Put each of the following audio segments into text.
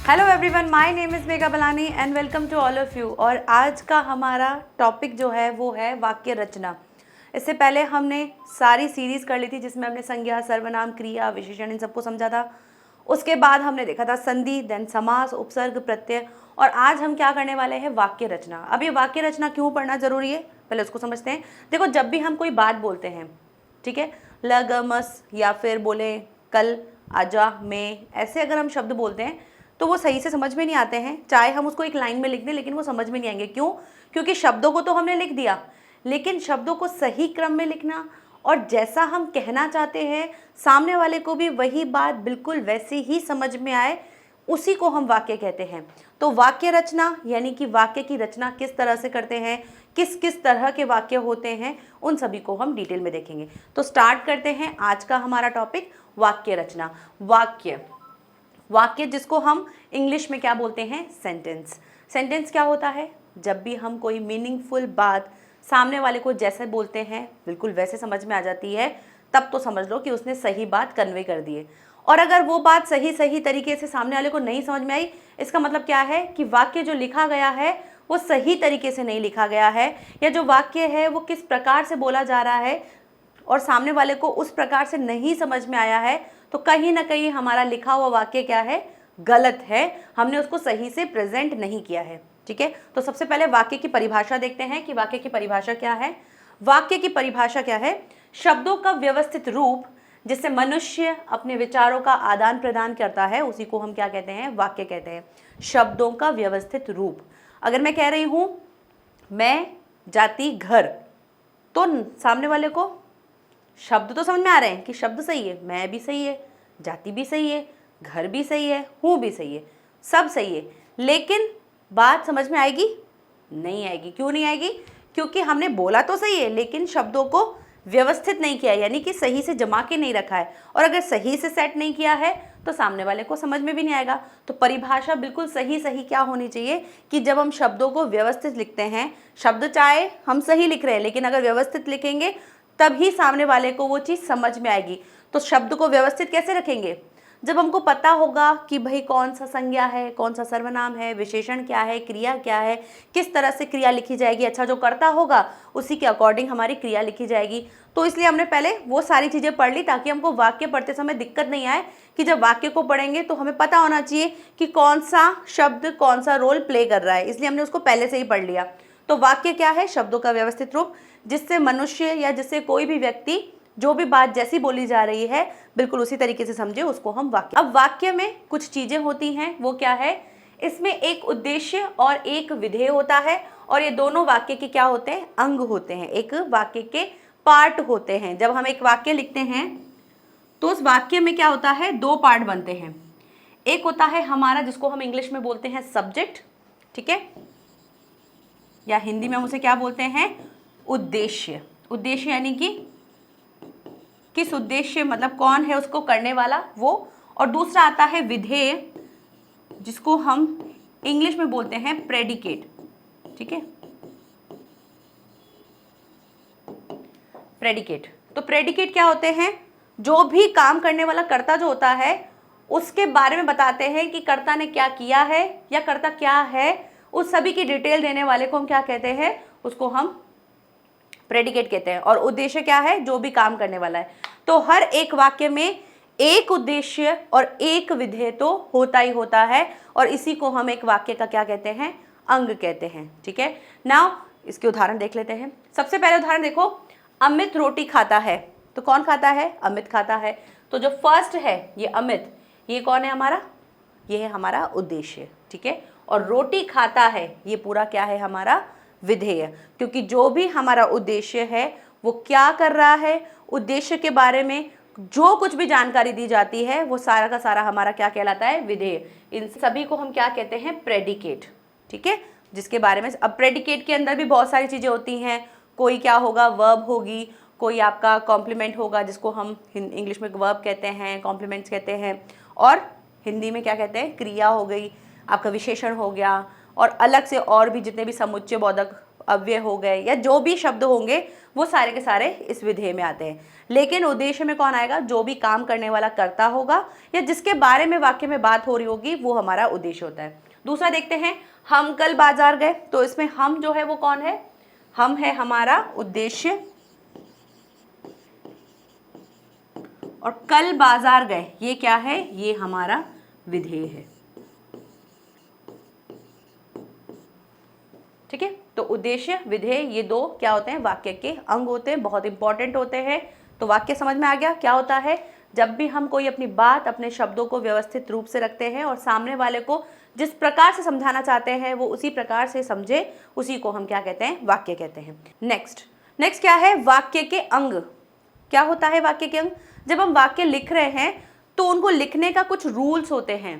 Hello everyone, my name is Megha Balani and welcome to all of you. और आज का हमारा टॉपिक जो है वो है वाक्य रचना। इससे पहले हमने सारी सीरीज़ कर ली थी जिसमें हमने संज्ञा, सर्वनाम, क्रिया, विशेषण इन सबको समझा था। उसके बाद हमने देखा था संधि, देन समास, उपसर्ग, प्रत्यय। और आज हम क्या करने वाले हैं, वाक्य रचना। अब ये वाक्य रचना क्यों पढ़ना ज़रूरी है, पहले उसको समझते हैं। देखो, जब भी हम कोई बात बोलते हैं, ठीक है, लगमस या फिर बोले कल, आजा, मैं, ऐसे अगर हम शब्द बोलते हैं तो वो सही से समझ में नहीं आते हैं। चाहे हम उसको एक लाइन में लिख दें लेकिन वो समझ में नहीं आएंगे। क्यों? क्योंकि शब्दों को तो हमने लिख दिया, लेकिन शब्दों को सही क्रम में लिखना और जैसा हम कहना चाहते हैं सामने वाले को भी वही बात बिल्कुल वैसे ही समझ में आए, उसी को हम वाक्य कहते हैं। तो वाक्य रचना यानी कि वाक्य की रचना किस तरह से करते हैं, किस किस तरह के वाक्य होते हैं, उन सभी को हम डिटेल में देखेंगे। तो स्टार्ट करते हैं आज का हमारा टॉपिक, वाक्य रचना। वाक्य जिसको हम इंग्लिश में क्या बोलते हैं, सेंटेंस। सेंटेंस क्या होता है? जब भी हम कोई मीनिंगफुल बात सामने वाले को जैसे बोलते हैं बिल्कुल वैसे समझ में आ जाती है, तब तो समझ लो कि उसने सही बात कन्वे कर दी है। और अगर वो बात सही तरीके से सामने वाले को नहीं समझ में आई, इसका मतलब क्या है कि वाक्य जो लिखा गया है वो सही तरीके से नहीं लिखा गया है, या जो वाक्य है वो किस प्रकार से बोला जा रहा है और सामने वाले को उस प्रकार से नहीं समझ में आया है, तो कहीं ना कहीं हमारा लिखा हुआ वाक्य क्या है, गलत है। हमने उसको सही से प्रेजेंट नहीं किया है। ठीक है, तो सबसे पहले वाक्य की परिभाषा देखते हैं कि वाक्य की परिभाषा क्या है। वाक्य की परिभाषा क्या है? शब्दों का व्यवस्थित रूप जिससे मनुष्य अपने विचारों का आदान प्रदान करता है, उसी को हम क्या कहते हैं, वाक्य कहते हैं। शब्दों का व्यवस्थित रूप। अगर मैं कह रही हूं मैं जाती घर, तो सामने वाले को शब्द तो समझ में आ रहे हैं कि शब्द सही है, मैं भी सही है, जाति भी सही है, घर भी सही है, हूँ भी सही है, सब सही है, लेकिन बात समझ में आएगी? नहीं आएगी। क्यों नहीं आएगी? क्योंकि हमने बोला तो सही है लेकिन शब्दों को व्यवस्थित नहीं किया, यानी कि सही से जमा के नहीं रखा है। और अगर सही से सेट नहीं किया है तो सामने वाले को समझ में भी नहीं आएगा। तो परिभाषा बिल्कुल सही क्या होनी चाहिए कि जब हम शब्दों को व्यवस्थित लिखते हैं, शब्द चाहे हम सही लिख रहे हैं लेकिन अगर व्यवस्थित लिखेंगे तभी सामने वाले को वो चीज़ समझ में आएगी। तो शब्द को व्यवस्थित कैसे रखेंगे? जब हमको पता होगा कि भाई कौन सा संज्ञा है, कौन सा सर्वनाम है, विशेषण क्या है, क्रिया क्या है, किस तरह से क्रिया लिखी जाएगी। अच्छा, जो कर्ता होगा उसी के अकॉर्डिंग हमारी क्रिया लिखी जाएगी। तो इसलिए हमने पहले वो सारी चीज़ें पढ़ ली ताकि हमको वाक्य पढ़ते समय दिक्कत नहीं आए, कि जब वाक्य को पढ़ेंगे तो हमें पता होना चाहिए कि कौन सा शब्द कौन सा रोल प्ले कर रहा है। इसलिए हमने उसको पहले से ही पढ़ लिया। तो वाक्य क्या है? शब्दों का व्यवस्थित रूप जिससे मनुष्य या जिससे कोई भी व्यक्ति जो भी बात जैसी बोली जा रही है बिल्कुल उसी तरीके से समझे, उसको हम वाक्य। अब वाक्य में कुछ चीजें होती हैं, वो क्या है? इसमें एक उद्देश्य और एक विधेय होता है, और ये दोनों वाक्य के क्या होते हैं, अंग होते हैं, एक वाक्य के पार्ट होते हैं। जब हम एक वाक्य लिखते हैं तो उस वाक्य में क्या होता है, दो पार्ट बनते हैं। एक होता है हमारा जिसको हम इंग्लिश में बोलते हैं सब्जेक्ट, ठीक है, या हिंदी में हम उसे क्या बोलते हैं, उद्देश्य। उद्देश्य यानी कि किस उद्देश्य, मतलब कौन है उसको करने वाला वो। और दूसरा आता है विधेय जिसको हम इंग्लिश में बोलते हैं प्रेडिकेट, ठीक है, प्रेडिकेट। तो प्रेडिकेट क्या होते हैं? जो भी काम करने वाला कर्ता जो होता है उसके बारे में बताते हैं कि कर्ता ने क्या किया है या कर्ता क्या है, उस सभी की डिटेल देने वाले को हम क्या कहते हैं, उसको हम प्रेडिकेट कहते हैं। और उद्देश्य क्या है? जो भी काम करने वाला है। तो हर एक वाक्य में एक उद्देश्य और एक विधेय तो होता ही होता है, और इसी को हम एक वाक्य का क्या कहते हैं, अंग कहते हैं। ठीक है, नाउ इसके उदाहरण देख लेते हैं। सबसे पहले उदाहरण देखो, अमित रोटी खाता है। तो कौन खाता है? अमित खाता है। तो जो फर्स्ट है ये अमित, ये कौन है हमारा? ये है हमारा उद्देश्य, ठीक है। और रोटी खाता है ये पूरा क्या है, हमारा विधेय। क्योंकि जो भी हमारा उद्देश्य है वो क्या कर रहा है, उद्देश्य के बारे में जो कुछ भी जानकारी दी जाती है वो सारा का सारा हमारा क्या कहलाता है, विधेय। इन सभी को हम क्या कहते हैं, प्रेडिकेट, ठीक है, जिसके बारे में। अब प्रेडिकेट के अंदर भी बहुत सारी चीज़ें होती हैं। कोई क्या होगा, वर्ब होगी, कोई आपका कॉम्प्लीमेंट होगा जिसको हम इंग्लिश में वर्ब कहते हैं, कॉम्प्लीमेंट्स कहते हैं, और हिंदी में क्या कहते हैं, क्रिया हो गई, आपका विशेषण हो गया, और अलग से और भी जितने भी समुच्चय बोधक अव्यय हो गए या जो भी शब्द होंगे वो सारे के सारे इस विधेय में आते हैं। लेकिन उद्देश्य में कौन आएगा? जो भी काम करने वाला कर्ता होगा या जिसके बारे में वाक्य में बात हो रही होगी वो हमारा उद्देश्य होता है। दूसरा देखते हैं, हम कल बाजार गए, तो इसमें हम जो है वो कौन है? हम है हमारा उद्देश्य, और कल बाजार गए ये क्या है? ये हमारा विधेय है। ठीक है, तो उद्देश्य विधेय ये दो क्या होते हैं? वाक्य के अंग होते हैं, बहुत इंपॉर्टेंट होते हैं। तो वाक्य समझ में आ गया क्या होता है? जब भी हम कोई अपनी बात, अपने शब्दों को व्यवस्थित रूप से रखते हैं और सामने वाले को जिस प्रकार से समझाना चाहते हैं वो उसी प्रकार से समझे, उसी को हम क्या कहते हैं? वाक्य कहते हैं। नेक्स्ट क्या है? वाक्य के अंग। क्या होता है वाक्य के अंग? जब हम वाक्य लिख रहे हैं तो उनको लिखने का कुछ रूल्स होते हैं,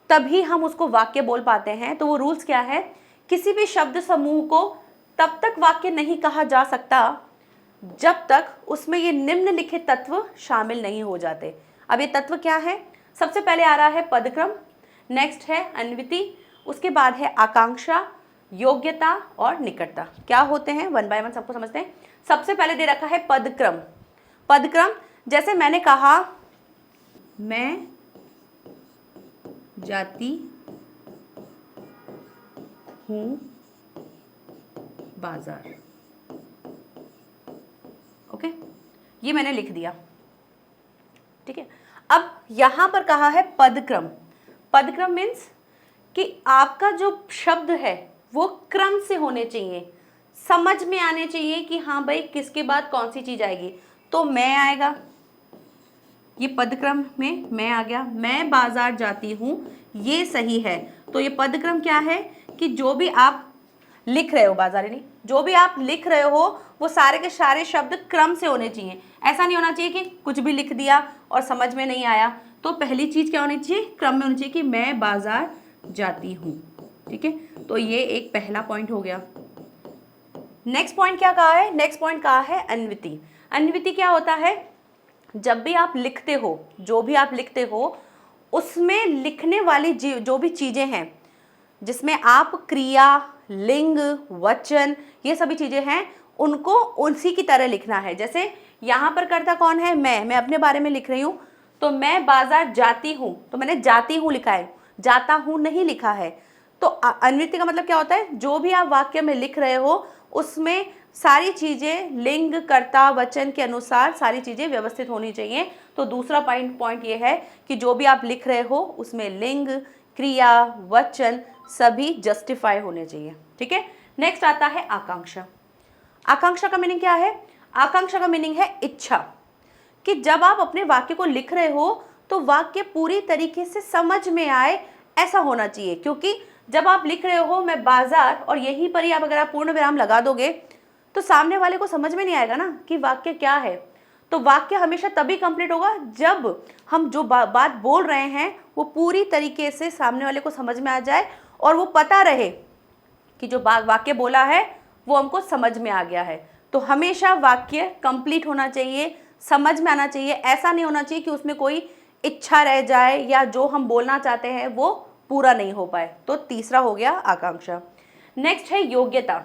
तभी हम उसको वाक्य बोल पाते हैं। तो वो रूल्स क्या है? किसी भी शब्द समूह को तब तक वाक्य नहीं कहा जा सकता जब तक उसमें ये निम्नलिखित तत्व शामिल नहीं हो जाते। अब ये तत्व क्या है? सबसे पहले आ रहा है पदक्रम, नेक्स्ट है अन्विति, उसके बाद है आकांक्षा, योग्यता और निकटता। क्या होते हैं? वन बाय वन सबको समझते हैं। सबसे पहले दे रखा है पदक्रम। पदक्रम जैसे मैंने कहा, मैं जाती हूं बाजार। ओके, ये मैंने लिख दिया। ठीक है, अब यहां पर कहा है पदक्रम। पदक्रम मीन्स कि आपका जो शब्द है वो क्रम से होने चाहिए, समझ में आने चाहिए कि हाँ भाई किसके बाद कौन सी चीज आएगी। तो मैं आएगा, ये पदक्रम में मैं आ गया। मैं बाजार जाती हूँ, ये सही है। तो ये पदक्रम क्या है कि जो भी आप लिख रहे हो, बाजार नहीं, जो भी आप लिख रहे हो वो सारे के सारे शब्द क्रम से होने चाहिए। ऐसा नहीं होना चाहिए कि कुछ भी लिख दिया और समझ में नहीं आया। तो पहली चीज क्या होनी चाहिए? क्रम में होनी चाहिए कि मैं बाजार जाती हूँ। ठीक है, तो ये एक पहला पॉइंट हो गया। नेक्स्ट पॉइंट क्या कहा है? नेक्स्ट पॉइंट कहा है अन्विति। अन्विति क्या होता है? जब भी आप लिखते हो, जो भी आप लिखते हो उसमें लिखने वाली जो भी चीजें हैं जिसमें आप क्रिया, लिंग, वचन, ये सभी चीजें हैं, उनको उसी की तरह लिखना है। जैसे यहाँ पर कर्ता कौन है? मैं अपने बारे में लिख रही हूँ, तो मैं बाजार जाती हूँ, तो मैंने जाती हूँ लिखा है, जाता हूँ नहीं लिखा है। तो अन्विति का मतलब क्या होता है? जो भी आप वाक्य में लिख रहे हो उसमें सारी चीजें लिंग, कर्ता, वचन के अनुसार सारी चीजें व्यवस्थित होनी चाहिए। तो दूसरा पॉइंट ये है कि जो भी आप लिख रहे हो उसमें लिंग, क्रिया, वचन सभी जस्टिफाई होने चाहिए। ठीक है, नेक्स्ट आता है आकांक्षा। आकांक्षा का मीनिंग क्या है? आकांक्षा का मीनिंग है इच्छा, कि जब आप अपने वाक्य को लिख रहे हो तो वाक्य पूरी तरीके से समझ में आए, ऐसा होना चाहिए। क्योंकि जब आप लिख रहे हो मैं बाजार और यहीं पर ही आप अगर आप पूर्ण विराम लगा दोगे तो सामने वाले को समझ में नहीं आएगा ना कि वाक्य क्या है। तो वाक्य हमेशा तभी कंप्लीट होगा जब हम जो बात बोल रहे हैं वो पूरी तरीके से सामने वाले को समझ में आ जाए और वो पता रहे कि जो वाक्य बोला है वो हमको समझ में आ गया है। तो हमेशा वाक्य कंप्लीट होना चाहिए, समझ में आना चाहिए। ऐसा नहीं होना चाहिए कि उसमें कोई इच्छा रह जाए या जो हम बोलना चाहते हैं वो पूरा नहीं हो पाए। तो तीसरा हो गया आकांक्षा। नेक्स्ट है योग्यता।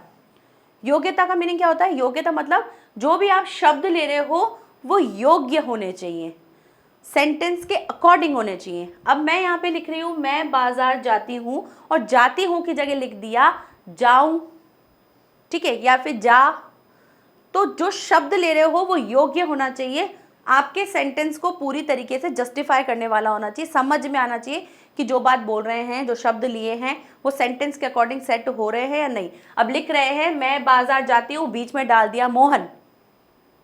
योग्यता का मीनिंग क्या होता है? योग्यता मतलब जो भी आप शब्द ले रहे हो वो योग्य होने चाहिए, सेंटेंस के अकॉर्डिंग होने चाहिए। अब मैं यहाँ पे लिख रही हूँ मैं बाजार जाती हूँ और जाती हूँ की जगह लिख दिया जाऊं, ठीक है, या फिर जा। तो जो शब्द ले रहे हो वो योग्य होना चाहिए, आपके सेंटेंस को पूरी तरीके से जस्टिफाई करने वाला होना चाहिए, समझ में आना चाहिए कि जो बात बोल रहे हैं, जो शब्द लिए हैं वो सेंटेंस के अकॉर्डिंग सेट हो रहे हैं या नहीं। अब लिख रहे हैं मैं बाजार जाती हूँ, बीच में डाल दिया मोहन,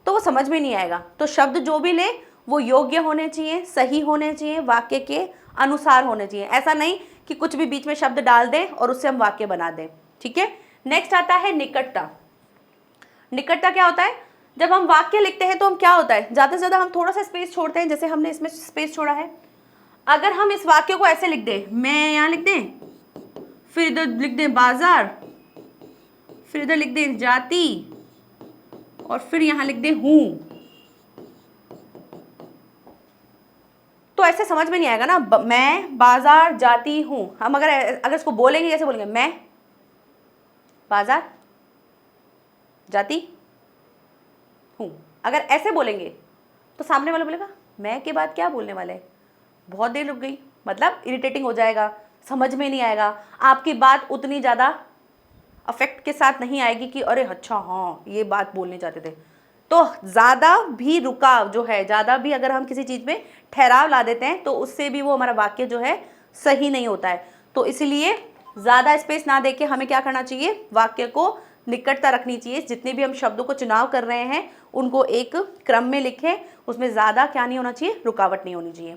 तो वो समझ में नहीं आएगा। तो शब्द जो भी ले वो योग्य होने चाहिए, सही होने चाहिए, वाक्य के अनुसार होने चाहिए। ऐसा नहीं कि कुछ भी बीच में शब्द डाल दें और उससे हम वाक्य बना दें। ठीक है, नेक्स्ट आता है निकटता। निकटता क्या होता है? जब हम वाक्य लिखते हैं तो हम क्या होता है, ज्यादा से ज्यादा हम थोड़ा सा स्पेस छोड़ते हैं, जैसे हमने इसमें स्पेस छोड़ा है। अगर हम इस वाक्य को ऐसे लिख दें, मैं यहाँ लिख दें, फिर इधर लिख दें बाजार, फिर इधर लिख दें जाति और फिर यहाँ लिख दें हूं, तो ऐसे समझ में नहीं आएगा ना। मैं बाजार जाती हूं, हम अगर इसको बोलेंगे, जैसे बोलेंगे मैं बाजार, जाती हूँ। अगर ऐसे बोलेंगे तो सामने वाला बोलेगा मैं के बाद क्या बोलने वाले हैं, बहुत देर रुक गई, मतलब इरिटेटिंग हो जाएगा, समझ में नहीं आएगा, आपकी बात उतनी ज़्यादा अफेक्ट के साथ नहीं आएगी कि अरे अच्छा हाँ ये बात बोलने चाहते थे। तो ज़्यादा भी रुकाव जो है, ज़्यादा भी अगर हम किसी चीज़ में ठहराव ला देते हैं तो उससे भी वो हमारा वाक्य जो है सही नहीं होता है। तो इसलिए ज़्यादा स्पेस ना देके हमें क्या करना चाहिए, वाक्य को निकटता रखनी चाहिए। जितने भी हम शब्दों को चुनाव कर रहे हैं उनको एक क्रम में लिखें, उसमें ज़्यादा क्या नहीं होना चाहिए, रुकावट नहीं होनी चाहिए।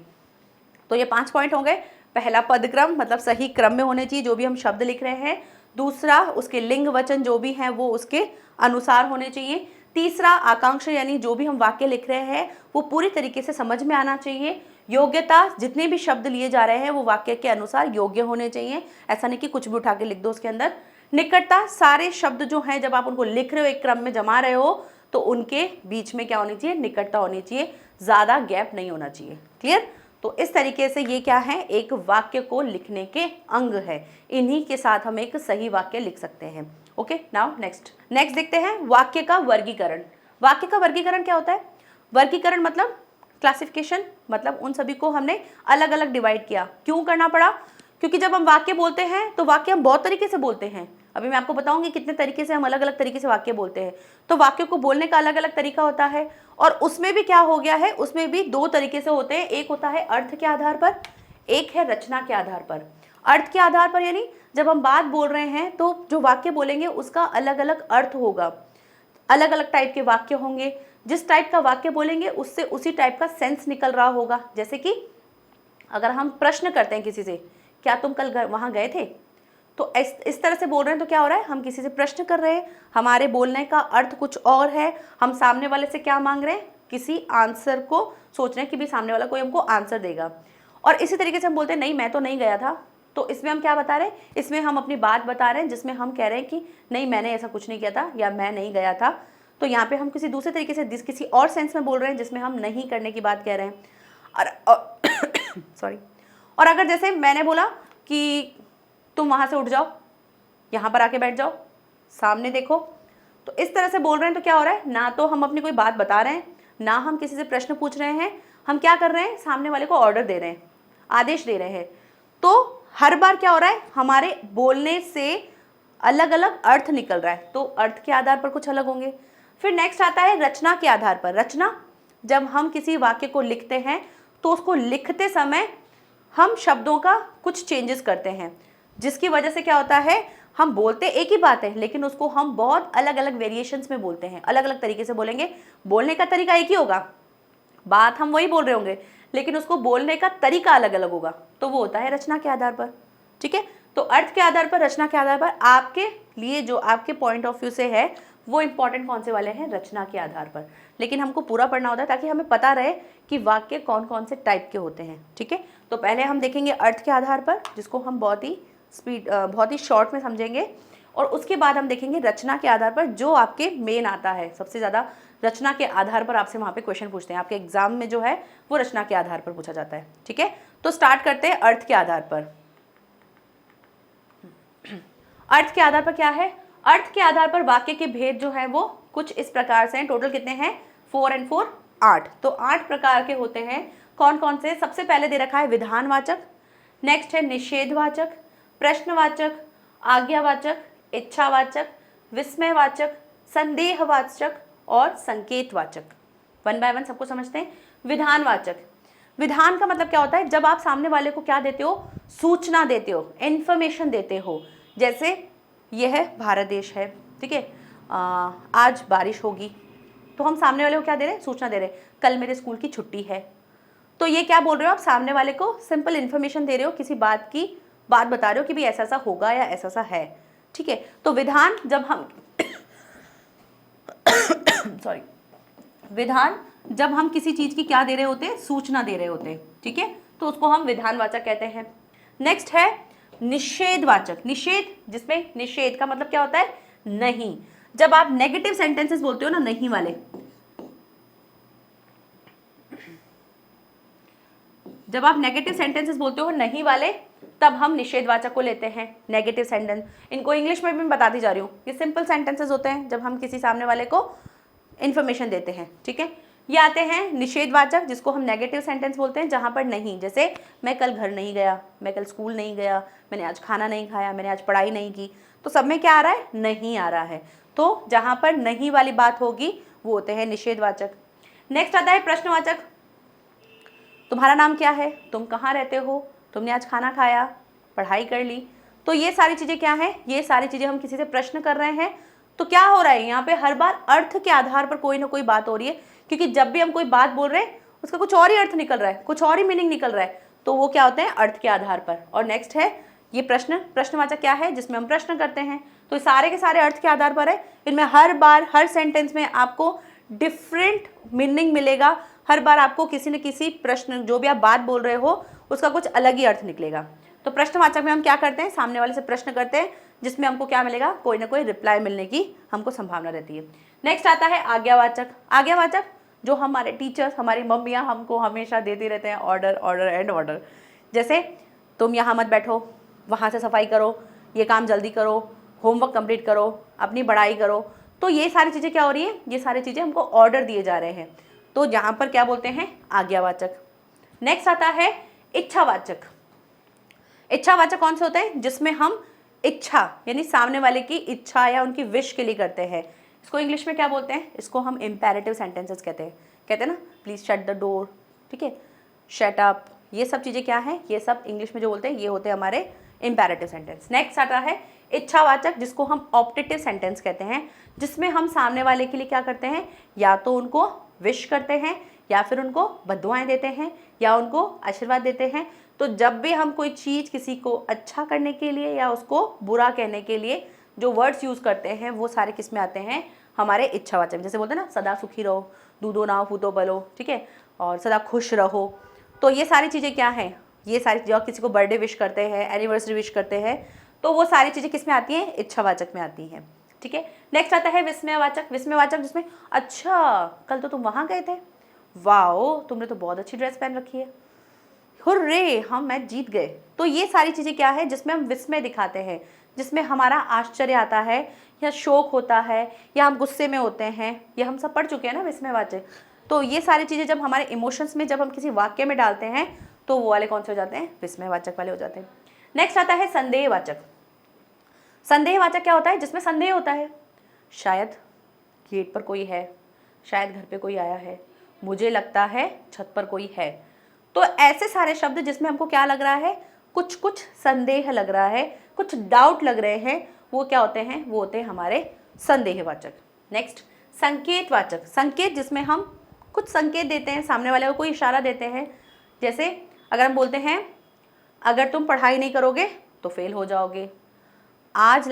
तो ये 5 पॉइंट हो गए। पहला पदक्रम मतलब सही क्रम में होने चाहिए जो भी हम शब्द लिख रहे हैं। दूसरा उसके लिंग वचन जो भी हैं वो उसके अनुसार होने चाहिए। तीसरा आकांक्षा यानी जो भी हम वाक्य लिख रहे हैं वो पूरी तरीके से समझ में आना चाहिए। योग्यता, जितने भी शब्द लिए जा रहे हैं वो वाक्य के अनुसार योग्य होने चाहिए, ऐसा नहीं कि कुछ भी उठा के लिख दो उसके अंदर। निकटता, सारे शब्द जो हैं जब आप उनको लिख रहे हो, एक क्रम में जमा रहे हो, तो उनके बीच में क्या होनी चाहिए, निकटता होनी चाहिए, ज़्यादा गैप नहीं होना चाहिए। क्लियर? तो इस तरीके से ये क्या है, एक वाक्य को लिखने के अंग है। इन्हीं के साथ हम एक सही वाक्य लिख सकते हैं। ओके, नाउ नेक्स्ट देखते हैं वाक्य का वर्गीकरण। वाक्य का वर्गीकरण क्या होता है? वर्गीकरण मतलब क्लासिफिकेशन, मतलब उन सभी को हमने अलग अलग डिवाइड किया। क्यों करना पड़ा? क्योंकि जब हम वाक्य बोलते हैं तो वाक्य हम बहुत तरीके से बोलते हैं। अभी मैं आपको बताऊंगी कितने तरीके से हम अलग अलग तरीके से वाक्य बोलते हैं। तो वाक्य को बोलने का अलग अलग तरीका होता है, और उसमें भी क्या हो गया है, उसमें भी 2 तरीके से होते हैं। एक होता है अर्थ के आधार पर, एक है रचना के आधार पर। अर्थ के आधार पर यानी जब हम बात बोल रहे हैं तो जो वाक्य बोलेंगे उसका अलग अलग अर्थ होगा, अलग अलग टाइप के वाक्य होंगे। जिस टाइप का वाक्य बोलेंगे उससे उसी टाइप का सेंस निकल रहा होगा। जैसे कि अगर हम प्रश्न करते हैं किसी से, क्या तुम कल वहाँ गए थे, तो इस तरह से बोल रहे हैं तो क्या हो रहा है, हम किसी से प्रश्न कर रहे हैं, हमारे बोलने का अर्थ कुछ और है, हम सामने वाले से क्या मांग रहे हैं, किसी आंसर को सोच रहे हैं कि भी सामने वाला कोई हमको आंसर देगा। और इसी तरीके से हम बोलते हैं नहीं मैं तो नहीं गया था, तो इसमें हम क्या बता रहे हैं, इसमें हम अपनी बात बता रहे हैं, जिसमें हम कह रहे हैं कि नहीं मैंने ऐसा कुछ नहीं किया था या मैं नहीं गया था। तो यहाँ पे हम किसी दूसरे तरीके से किसी और सेंस में बोल रहे हैं जिसमें हम नहीं करने की बात कह रहे हैं। और सॉरी, और अगर जैसे मैंने बोला कि तुम वहाँ से उठ जाओ, यहाँ पर आके बैठ जाओ, सामने देखो, तो इस तरह से बोल रहे हैं तो क्या हो रहा है, ना तो हम अपनी कोई बात बता रहे हैं, ना हम किसी से प्रश्न पूछ रहे हैं, हम क्या कर रहे हैं, सामने वाले को ऑर्डर दे रहे हैं, आदेश दे रहे हैं। तो हर बार क्या हो रहा है, हमारे बोलने से अलग अलग अर्थ निकल रहा है, तो अर्थ के आधार पर कुछ अलग होंगे। फिर नेक्स्ट आता है रचना के आधार पर। रचना, जब हम किसी वाक्य को लिखते हैं तो उसको लिखते समय हम शब्दों का कुछ चेंजेस करते हैं, जिसकी वजह से क्या होता है, हम बोलते एक ही बात है लेकिन उसको हम बहुत अलग अलग वेरिएशंस में बोलते हैं, अलग अलग तरीके से बोलेंगे। बोलने का तरीका एक ही होगा, बात हम वही बोल रहे होंगे, लेकिन उसको बोलने का तरीका अलग अलग होगा, तो वो होता है रचना के आधार पर। ठीक है, तो अर्थ के आधार पर, रचना के आधार पर, आपके लिए जो आपके पॉइंट ऑफ व्यू से है वो इंपॉर्टेंट कौन से वाले हैं, रचना के आधार पर। लेकिन हमको पूरा पढ़ना होता है ताकि हमें पता रहे कि वाक्य कौन कौन से टाइप के होते हैं। ठीक है, तो पहले हम देखेंगे अर्थ के आधार पर, जिसको हम बहुत ही शॉर्ट में समझेंगे, और उसके बाद हम देखेंगे रचना के आधार पर, जो आपके मेन आता है सबसे ज़्यादा। रचना के आधार पर आपसे वहाँ पे क्वेश्चन पूछते हैं, आपके एग्जाम में जो है वो रचना के आधार पर पूछा जाता है। ठीक है, तो स्टार्ट करते हैं अर्थ के आधार पर। अर्थ के आधार पर क्या है, अर्थ के आधार पर वाक्य के भेद जो है वो कुछ इस प्रकार से हैं। टोटल कितने हैं, 4 और 4 8। तो 8 प्रकार के होते हैं। कौन कौन से, सबसे पहले दे रखा है विधानवाचक, नेक्स्ट है निषेधवाचक, प्रश्नवाचक, आज्ञावाचक, इच्छावाचक, विस्मयवाचक, संदेहवाचक और संकेतवाचक। 1 बाय 1 सबको समझते हैं। विधानवाचक, विधान का मतलब क्या होता है, जब आप सामने वाले को क्या देते हो, सूचना देते हो, इंफॉर्मेशन देते हो। जैसे यह भारत देश है, ठीक है, आज बारिश होगी, तो हम सामने वाले को क्या दे रहे हैं, सूचना दे रहे हैं, कल मेरे स्कूल की छुट्टी है। तो ये क्या बोल रहे हो आप, सामने वाले को सिंपल इन्फॉर्मेशन दे रहे हो, किसी बात की बात बता रहे हो कि भी ऐसा ऐसा होगा या ऐसा ऐसा है। ठीक है, तो विधान जब हम सॉरी, विधान जब हम किसी चीज की क्या दे रहे होते हैं, सूचना दे रहे होते हैं। ठीक है, तो उसको हम विधानवाचक कहते हैं। नेक्स्ट है निषेधवाचक। निषेध, जिसमें निषेध का मतलब क्या होता है, नहीं। जब आप नेगेटिव सेंटेंसेस बोलते हो ना, नहीं वाले, जब आप नेगेटिव सेंटेंसेस बोलते हो नहीं वाले, तब हम निषेधवाचक को लेते हैं, नेगेटिव सेंटेंस। इनको इंग्लिश में भी मैं बताती जा रही हूँ। ये सिंपल सेंटेंसेस होते हैं जब हम किसी सामने वाले को इन्फॉर्मेशन देते हैं, ठीक है। ये आते हैं निषेधवाचक, जिसको हम नेगेटिव सेंटेंस बोलते हैं, जहाँ पर नहीं, जैसे मैं कल घर नहीं गया, मैं कल स्कूल नहीं गया, मैंने आज खाना नहीं खाया, मैंने आज पढ़ाई नहीं की। तो सब में क्या आ रहा है? नहीं आ रहा है। तो जहाँ पर नहीं वाली बात होगी वो होते हैं निषेधवाचक। नेक्स्ट आता है प्रश्नवाचक। तुम्हारा नाम क्या है, तुम कहाँ रहते हो, तुमने आज खाना खाया, पढ़ाई कर ली। तो ये सारी चीज़ें क्या हैं? ये सारी चीज़ें हम किसी से प्रश्न कर रहे हैं। तो क्या हो रहा है यहाँ पे? हर बार अर्थ के आधार पर कोई ना कोई बात हो रही है, क्योंकि जब भी हम कोई बात बोल रहे हैं उसका कुछ और ही अर्थ निकल रहा है, कुछ और ही मीनिंग निकल रहा है। तो वो क्या होते हैं? अर्थ के आधार पर। और नेक्स्ट है ये प्रश्न। प्रश्नवाचक क्या है? जिसमें हम प्रश्न करते हैं। तो सारे के सारे अर्थ के आधार पर है। इनमें हर बार हर सेंटेंस में आपको डिफरेंट मीनिंग मिलेगा। हर बार आपको किसी न किसी प्रश्न, जो भी आप बात बोल रहे हो, उसका कुछ अलग ही अर्थ निकलेगा। तो प्रश्नवाचक में हम क्या करते हैं? सामने वाले से प्रश्न करते हैं, जिसमें हमको क्या मिलेगा? कोई ना कोई रिप्लाई मिलने की हमको संभावना रहती है। नेक्स्ट आता है आज्ञावाचक। आज्ञावाचक जो हमारे टीचर्स, हमारी मम्मियाँ हमको हमेशा देते रहते हैं, ऑर्डर ऑर्डर एंड ऑर्डर। जैसे तुम यहाँ मत बैठो, वहाँ से सफाई करो, ये काम जल्दी करो, होमवर्क कंप्लीट करो, अपनी पढ़ाई करो। तो ये सारी चीज़ें क्या हो रही है? ये सारी चीज़ें हमको ऑर्डर दिए जा रहे हैं। तो यहाँ पर क्या बोलते हैं? आज्ञावाचक। नेक्स्ट आता है इच्छावाचक। इच्छावाचक कौन से होते हैं? जिसमें हम इच्छा यानी सामने वाले की इच्छा या उनकी विश के लिए करते हैं। इसको इंग्लिश में क्या बोलते हैं? इसको हम इम्पेरेटिव सेंटेंसेस कहते हैं ना, प्लीज शट द डोर, ठीक है, शट अप। ये सब चीज़ें क्या हैं? ये सब इंग्लिश में जो बोलते हैं ये होते हैं हमारे इम्पेरेटिव सेंटेंस। नेक्स्ट आता है इच्छावाचक, जिसको हम ऑप्टेटिव सेंटेंस कहते हैं, जिसमें हम सामने वाले के लिए क्या करते हैं? या तो उनको विश करते हैं, या फिर उनको बद्दुआएं देते हैं, या उनको आशीर्वाद देते हैं। तो जब भी हम कोई चीज़ किसी को अच्छा करने के लिए या उसको बुरा कहने के लिए जो वर्ड्स यूज़ करते हैं, वो सारे किस में आते हैं? हमारे इच्छावाचक। जैसे बोलते हैं ना, सदा सुखी रहो, दूधो नाव फूतो बलो, ठीक है, और सदा खुश रहो। तो ये सारी चीज़ें क्या हैं? ये सारी चीज़ें, किसी को बर्थडे विश करते हैं, एनिवर्सरी विश करते हैं, तो वो सारी चीज़ें किस में आती हैं? इच्छावाचक में आती हैं, ठीक है। नेक्स्ट आता है विस्मयवाचक। विस्मयवाचक जिसमें अच्छा कल तो तुम वहाँ गए थे, वाओ तुमने तो बहुत अच्छी ड्रेस पहन रखी है, हुर्रे हम मैच जीत गए। तो ये सारी चीज़ें क्या है? जिसमें हम विस्मय दिखाते हैं, जिसमें हमारा आश्चर्य आता है, या शोक होता है, या हम गुस्से में होते हैं। ये हम सब पढ़ चुके हैं ना विस्मयवाचक। तो ये सारी चीज़ें जब हमारे इमोशंस में, जब हम किसी वाक्य में डालते हैं, तो वो वाले कौन से हो जाते हैं? विस्मयवाचक वाले हो जाते हैं। नेक्स्ट आता है संदेहवाचक। संदेहवाचक क्या होता है? जिसमें संदेह होता है, शायद गेट पर कोई है, शायद घर पे कोई आया है, मुझे लगता है छत पर कोई है। तो ऐसे सारे शब्द जिसमें हमको क्या लग रहा है? कुछ कुछ संदेह लग रहा है, कुछ डाउट लग रहे हैं, वो क्या होते हैं? वो होते हैं हमारे संदेहवाचक। नेक्स्ट संकेतवाचक। संकेत जिसमें हम कुछ संकेत देते हैं, सामने वाले को कोई इशारा देते हैं। जैसे अगर हम बोलते हैं अगर तुम पढ़ाई नहीं करोगे तो फेल हो जाओगे, आज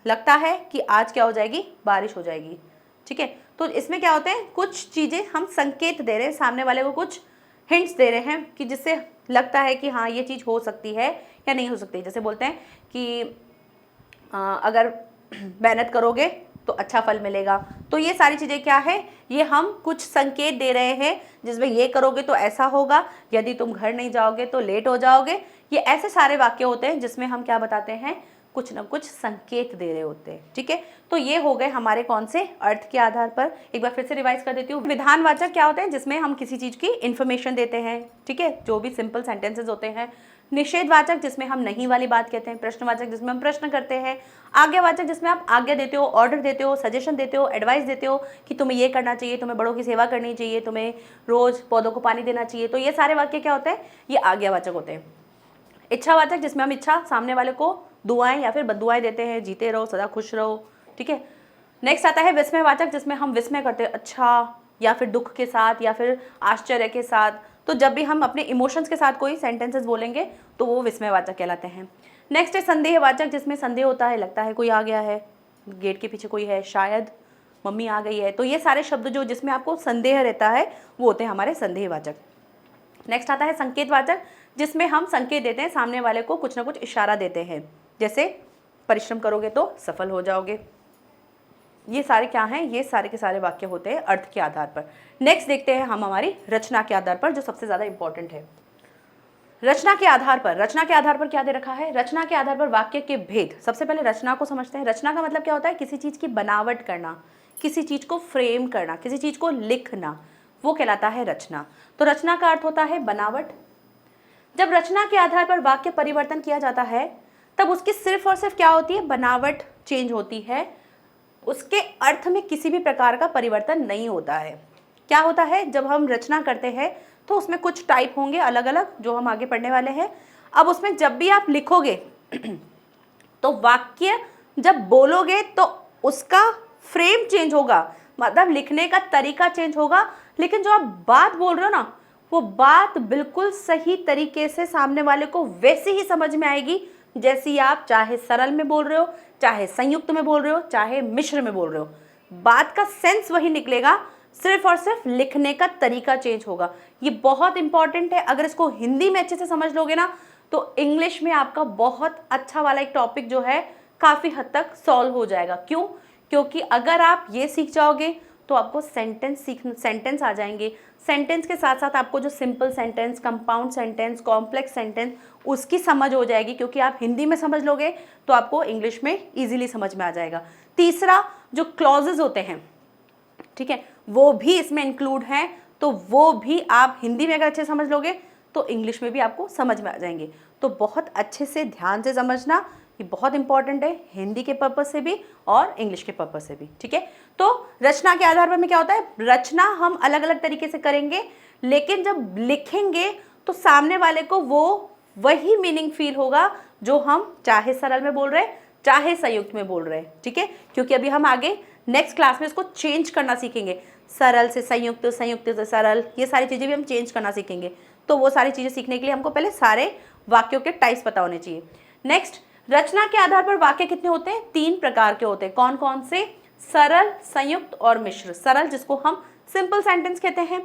लगता है कि आज क्या हो जाएगी? बारिश हो जाएगी, ठीक है। तो इसमें क्या होते हैं? कुछ चीज़ें हम संकेत दे रहे हैं, सामने वाले को कुछ हिंट्स दे रहे हैं कि जिससे लगता है कि हाँ ये चीज़ हो सकती है या नहीं हो सकती। जैसे बोलते हैं कि अगर मेहनत करोगे तो अच्छा फल मिलेगा। तो ये सारी चीज़ें क्या है? ये हम कुछ संकेत दे रहे हैं, जिसमें ये करोगे तो ऐसा होगा, यदि तुम घर नहीं जाओगे तो लेट हो जाओगे। ये ऐसे सारे वाक्य होते हैं जिसमें हम क्या बताते हैं? कुछ ना कुछ संकेत दे रहे होते हैं, ठीक है। तो ये हो गए हमारे कौन से? अर्थ के आधार पर। एक बार फिर से रिवाइज कर देती हूँ। विधानवाचक क्या होते हैं? जिसमें हम किसी चीज़ की इन्फॉर्मेशन देते हैं, ठीक है, जो भी सिंपल सेंटेंसेस होते हैं। निषेधवाचक जिसमें हम नहीं वाली बात कहते हैं। प्रश्नवाचक जिसमें हम प्रश्न करते हैं। आज्ञावाचक जिसमें आप आज्ञा देते हो, ऑर्डर देते हो, सजेशन देते हो, एडवाइस देते हो कि तुम्हें ये करना चाहिए, तुम्हें बड़ों की सेवा करनी चाहिए, तुम्हें रोज पौधों को पानी देना चाहिए। तो ये सारे वाक्य क्या होते हैं? ये आज्ञावाचक होते हैं। इच्छावाचक जिसमें हम इच्छा, सामने वाले को दुआएं या फिर बद्दुआएं देते हैं, जीते रहो, सदा खुश रहो, ठीक है। नेक्स्ट आता है विस्मयवाचक जिसमें हम विस्मय करते हैं, अच्छा, या फिर दुख के साथ, या फिर आश्चर्य के साथ। तो जब भी हम अपने इमोशंस के साथ कोई सेंटेंसेस बोलेंगे तो वो विस्मयवाचक कहलाते हैं। नेक्स्ट है संदेहवाचक जिसमें संदेह होता है, लगता है कोई आ गया है, गेट के पीछे कोई है, शायद मम्मी आ गई है। तो ये सारे शब्द जो जिसमें आपको संदेह रहता है वो होते हैं हमारे संदेहवाचक। नेक्स्ट आता है संकेतवाचक जिसमें हम संकेत देते हैं, सामने वाले को कुछ ना कुछ इशारा देते हैं। जैसे परिश्रम करोगे तो सफल हो जाओगे। ये सारे क्या हैं? ये सारे के सारे वाक्य होते हैं अर्थ के आधार पर। नेक्स्ट देखते हैं हम हमारी रचना के आधार पर, जो सबसे ज़्यादा इंपॉर्टेंट है। रचना के आधार पर, रचना के आधार पर क्या दे रखा है, रचना के आधार पर वाक्य के भेद। सबसे पहले रचना को समझते हैं। रचना का मतलब क्या होता है, किसी चीज की बनावट करना, किसी चीज को फ्रेम करना, किसी चीज को लिखना, वो कहलाता है रचना। तो रचना का अर्थ होता है बनावट। जब रचना के आधार पर वाक्य परिवर्तन किया जाता है तब उसकी सिर्फ और सिर्फ क्या होती है, बनावट चेंज होती है, उसके अर्थ में किसी भी प्रकार का परिवर्तन नहीं होता है। क्या होता है, जब हम रचना करते हैं तो उसमें कुछ टाइप होंगे अलग अलग जो हम आगे पढ़ने वाले हैं। अब उसमें जब भी आप लिखोगे तो वाक्य जब बोलोगे तो उसका फ्रेम चेंज होगा, मतलब लिखने का तरीका चेंज होगा, लेकिन जो आप बात बोल रहे हो ना, वो बात बिल्कुल सही तरीके से सामने वाले को वैसे ही समझ में आएगी जैसी आप चाहे सरल में बोल रहे हो, चाहे संयुक्त में बोल रहे हो, चाहे मिश्र में बोल रहे हो। बात का सेंस वही निकलेगा, सिर्फ और सिर्फ लिखने का तरीका चेंज होगा। ये बहुत इंपॉर्टेंट है। अगर इसको हिंदी में अच्छे से समझ लोगे ना तो इंग्लिश में आपका बहुत अच्छा वाला एक टॉपिक जो है काफ़ी हद तक सॉल्व हो जाएगा। क्यों? क्योंकि अगर आप ये सीख जाओगे तो आपको सेंटेंस आ जाएंगे। सेंटेंस के साथ साथ आपको जो simple sentence, compound sentence, complex sentence, उसकी समझ हो जाएगी, क्योंकि आप हिंदी में समझ लोगे तो आपको इंग्लिश में इजीली समझ में आ जाएगा। तीसरा, जो क्लॉजेज होते हैं, ठीक है, वो भी इसमें इंक्लूड हैं, तो वो भी आप हिंदी में अगर अच्छे समझ लोगे तो इंग्लिश में भी आपको समझ में आ जाएंगे। तो बहुत अच्छे से ध्यान से समझना, ये बहुत इंपॉर्टेंट है हिंदी के पर्पज से भी और इंग्लिश के पर्पज से भी, ठीक है। तो रचना के आधार पर में क्या होता है, रचना हम अलग अलग तरीके से करेंगे, लेकिन जब लिखेंगे तो सामने वाले को वो वही मीनिंग फील होगा जो हम चाहे सरल में बोल रहे हैं, चाहे संयुक्त में बोल रहे हैं, ठीक है। क्योंकि अभी हम आगे नेक्स्ट क्लास में इसको चेंज करना सीखेंगे, सरल से संयुक्त, संयुक्त से सरल, ये सारी चीज़ें भी हम चेंज करना सीखेंगे। तो वो सारी चीज़ें सीखने के लिए हमको पहले सारे वाक्यों के टाइप्स पता होने चाहिए। नेक्स्ट, रचना के आधार पर वाक्य कितने होते हैं, 3 प्रकार के होते हैं। कौन कौन से? सरल, संयुक्त और मिश्र। सरल जिसको हम सिंपल सेंटेंस कहते हैं,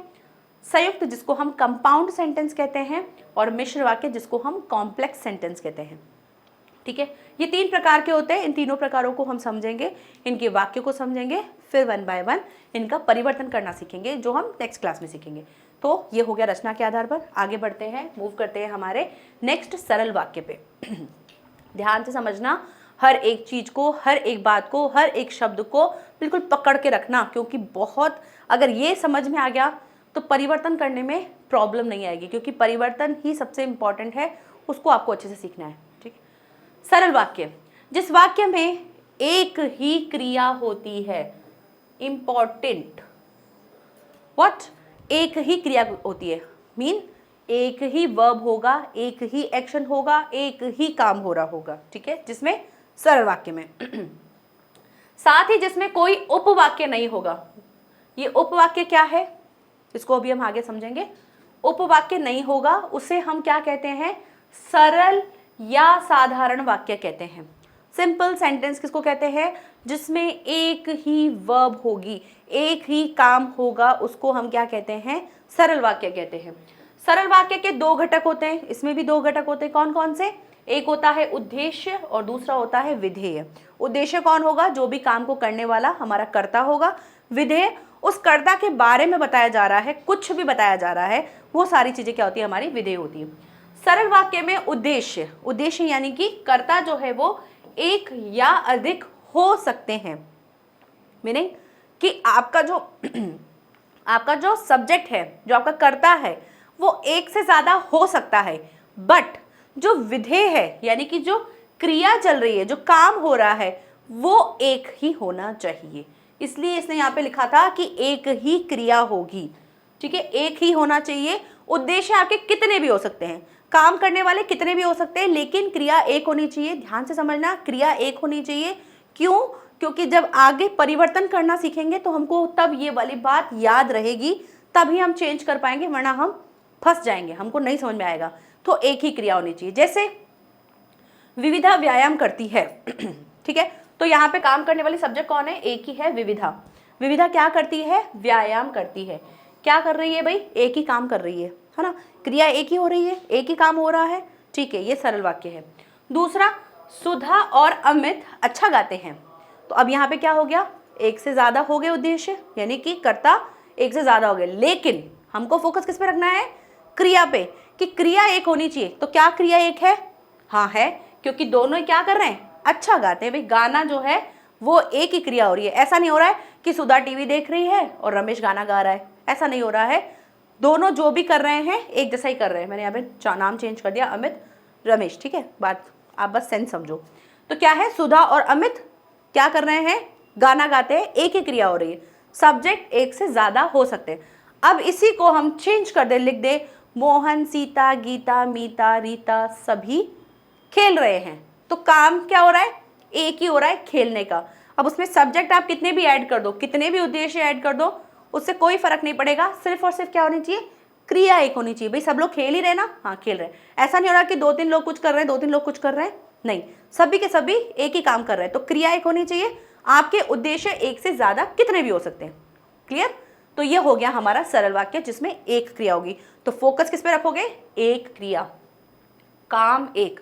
संयुक्त जिसको हम कंपाउंड सेंटेंस कहते हैं, और मिश्र वाक्य जिसको हम कॉम्प्लेक्स सेंटेंस कहते हैं, ठीक है। ये 3 प्रकार के होते हैं। इन तीनों प्रकारों को हम समझेंगे, इनके वाक्य को समझेंगे, फिर 1 बाय 1 इनका परिवर्तन करना सीखेंगे, जो हम नेक्स्ट क्लास में सीखेंगे। तो ये हो गया रचना के आधार पर। आगे बढ़ते हैं, मूव करते हैं हमारे नेक्स्ट सरल वाक्य पे। ध्यान से समझना, हर एक चीज को, हर एक बात को, हर एक शब्द को बिल्कुल पकड़ के रखना, क्योंकि बहुत अगर ये समझ में आ गया तो परिवर्तन करने में प्रॉब्लम नहीं आएगी, क्योंकि परिवर्तन ही सबसे इंपॉर्टेंट है, उसको आपको अच्छे से सीखना है, ठीक। सरल वाक्य, जिस वाक्य में एक ही क्रिया होती है, इंपॉर्टेंट, व्हाट, एक ही क्रिया होती है, मीन एक ही वर्ब होगा, एक ही एक्शन होगा, एक ही काम हो रहा होगा, ठीक है, जिसमें सरल वाक्य में। साथ ही जिसमें कोई उपवाक्य नहीं होगा। ये उपवाक्य क्या है, इसको अभी हम आगे समझेंगे। उपवाक्य नहीं होगा, उसे हम क्या कहते हैं, सरल या साधारण वाक्य कहते हैं। सिंपल सेंटेंस किसको कहते हैं, जिसमें एक ही वर्ब होगी, एक ही काम होगा, उसको हम क्या कहते हैं, सरल वाक्य कहते हैं। सरल वाक्य के 2 घटक होते हैं, इसमें भी 2 घटक होते हैं। कौन कौन से? एक होता है उद्देश्य और दूसरा होता है विधेय। उद्देश्य कौन होगा, जो भी काम को करने वाला हमारा कर्ता होगा। विधेय उस कर्ता के बारे में बताया जा रहा है, कुछ भी बताया जा रहा है, वो सारी चीजें क्या होती है, हमारी विधेय होती है। सरल वाक्य में उद्देश्य, उद्देश्य यानी कि कर्ता जो है वो एक या अधिक हो सकते हैं, मीनिंग कि आपका जो सब्जेक्ट है, जो आपका कर्ता है, वो एक से ज्यादा हो सकता है, बट जो विधेय है यानी कि जो क्रिया चल रही है, जो काम हो रहा है, वो एक ही होना चाहिए। इसलिए इसने यहाँ पे लिखा था कि एक ही क्रिया होगी, ठीक है, एक ही होना चाहिए। उद्देश्य आपके कितने भी हो सकते हैं, काम करने वाले कितने भी हो सकते हैं, लेकिन क्रिया एक होनी चाहिए। ध्यान से समझना, क्रिया एक होनी चाहिए। क्यों? क्योंकि जब आगे परिवर्तन करना सीखेंगे तो हमको तब ये वाली बात याद रहेगी, तभी हम चेंज कर पाएंगे, वरना हम फंस जाएंगे, हमको नहीं समझ में आएगा। तो एक ही क्रिया होनी चाहिए। जैसे विविधा व्यायाम करती है, ठीक है, तो यहाँ पे काम करने वाली सब्जेक्ट कौन है, एक ही है, विविधा। विविधा क्या करती है, व्यायाम करती है। क्या कर रही है भाई, एक ही काम कर रही है ना, क्रिया एक ही हो रही है, एक ही काम हो रहा है, ठीक है, ये सरल वाक्य है। दूसरा, सुधा और अमित अच्छा गाते हैं। तो अब यहाँ पे क्या हो गया, एक से ज्यादा हो गए उद्देश्य, यानी कि कर्ता एक से ज्यादा हो गए, लेकिन हमको फोकस किस पे रखना है, क्रिया पे, कि क्रिया एक होनी चाहिए, तो क्या क्रिया एक है? हाँ है, क्योंकि दोनों क्या कर रहे हैं? अच्छा गाते हैं। भाई गाना जो है वो एक ही क्रिया हो रही है। ऐसा नहीं हो रहा है कि सुधा टीवी देख रही है और रमेश गाना गा रहा है, ऐसा नहीं हो रहा है। दोनों जो भी कर रहे हैं एक जैसा ही कर रहे हैं। मैंने यहाँ पे नाम चेंज कर दिया, अमित रमेश, ठीक है, बात आप बस सेंस समझो। तो क्या है, सुधा और अमित क्या कर रहे हैं? गाना गाते हैं, एक ही क्रिया हो रही है। सब्जेक्ट एक से ज्यादा हो सकते हैं। अब इसी को हम चेंज कर दे, लिख दे मोहन, सीता, गीता, मीता, रीता सभी खेल रहे हैं। तो काम क्या हो रहा है? एक ही हो रहा है, खेलने का। अब उसमें सब्जेक्ट आप कितने भी ऐड कर दो, कितने भी उद्देश्य ऐड कर दो, उससे कोई फर्क नहीं पड़ेगा। सिर्फ और सिर्फ क्या होनी चाहिए? क्रिया एक होनी चाहिए। भाई सब लोग खेल ही रहे ना, हाँ खेल रहे हैं। ऐसा नहीं हो रहा कि 2-3 लोग कुछ कर रहे हैं, 2-3 लोग कुछ कर रहे हैं, नहीं, सभी के सभी एक ही काम कर रहे हैं। तो क्रिया एक होनी चाहिए। आपके उद्देश्य एक से ज्यादा कितने भी हो सकते हैं। क्लियर? तो ये हो गया हमारा सरल वाक्य जिसमें एक क्रिया होगी। तो फोकस किस पे रखोगे? एक क्रिया, काम एक,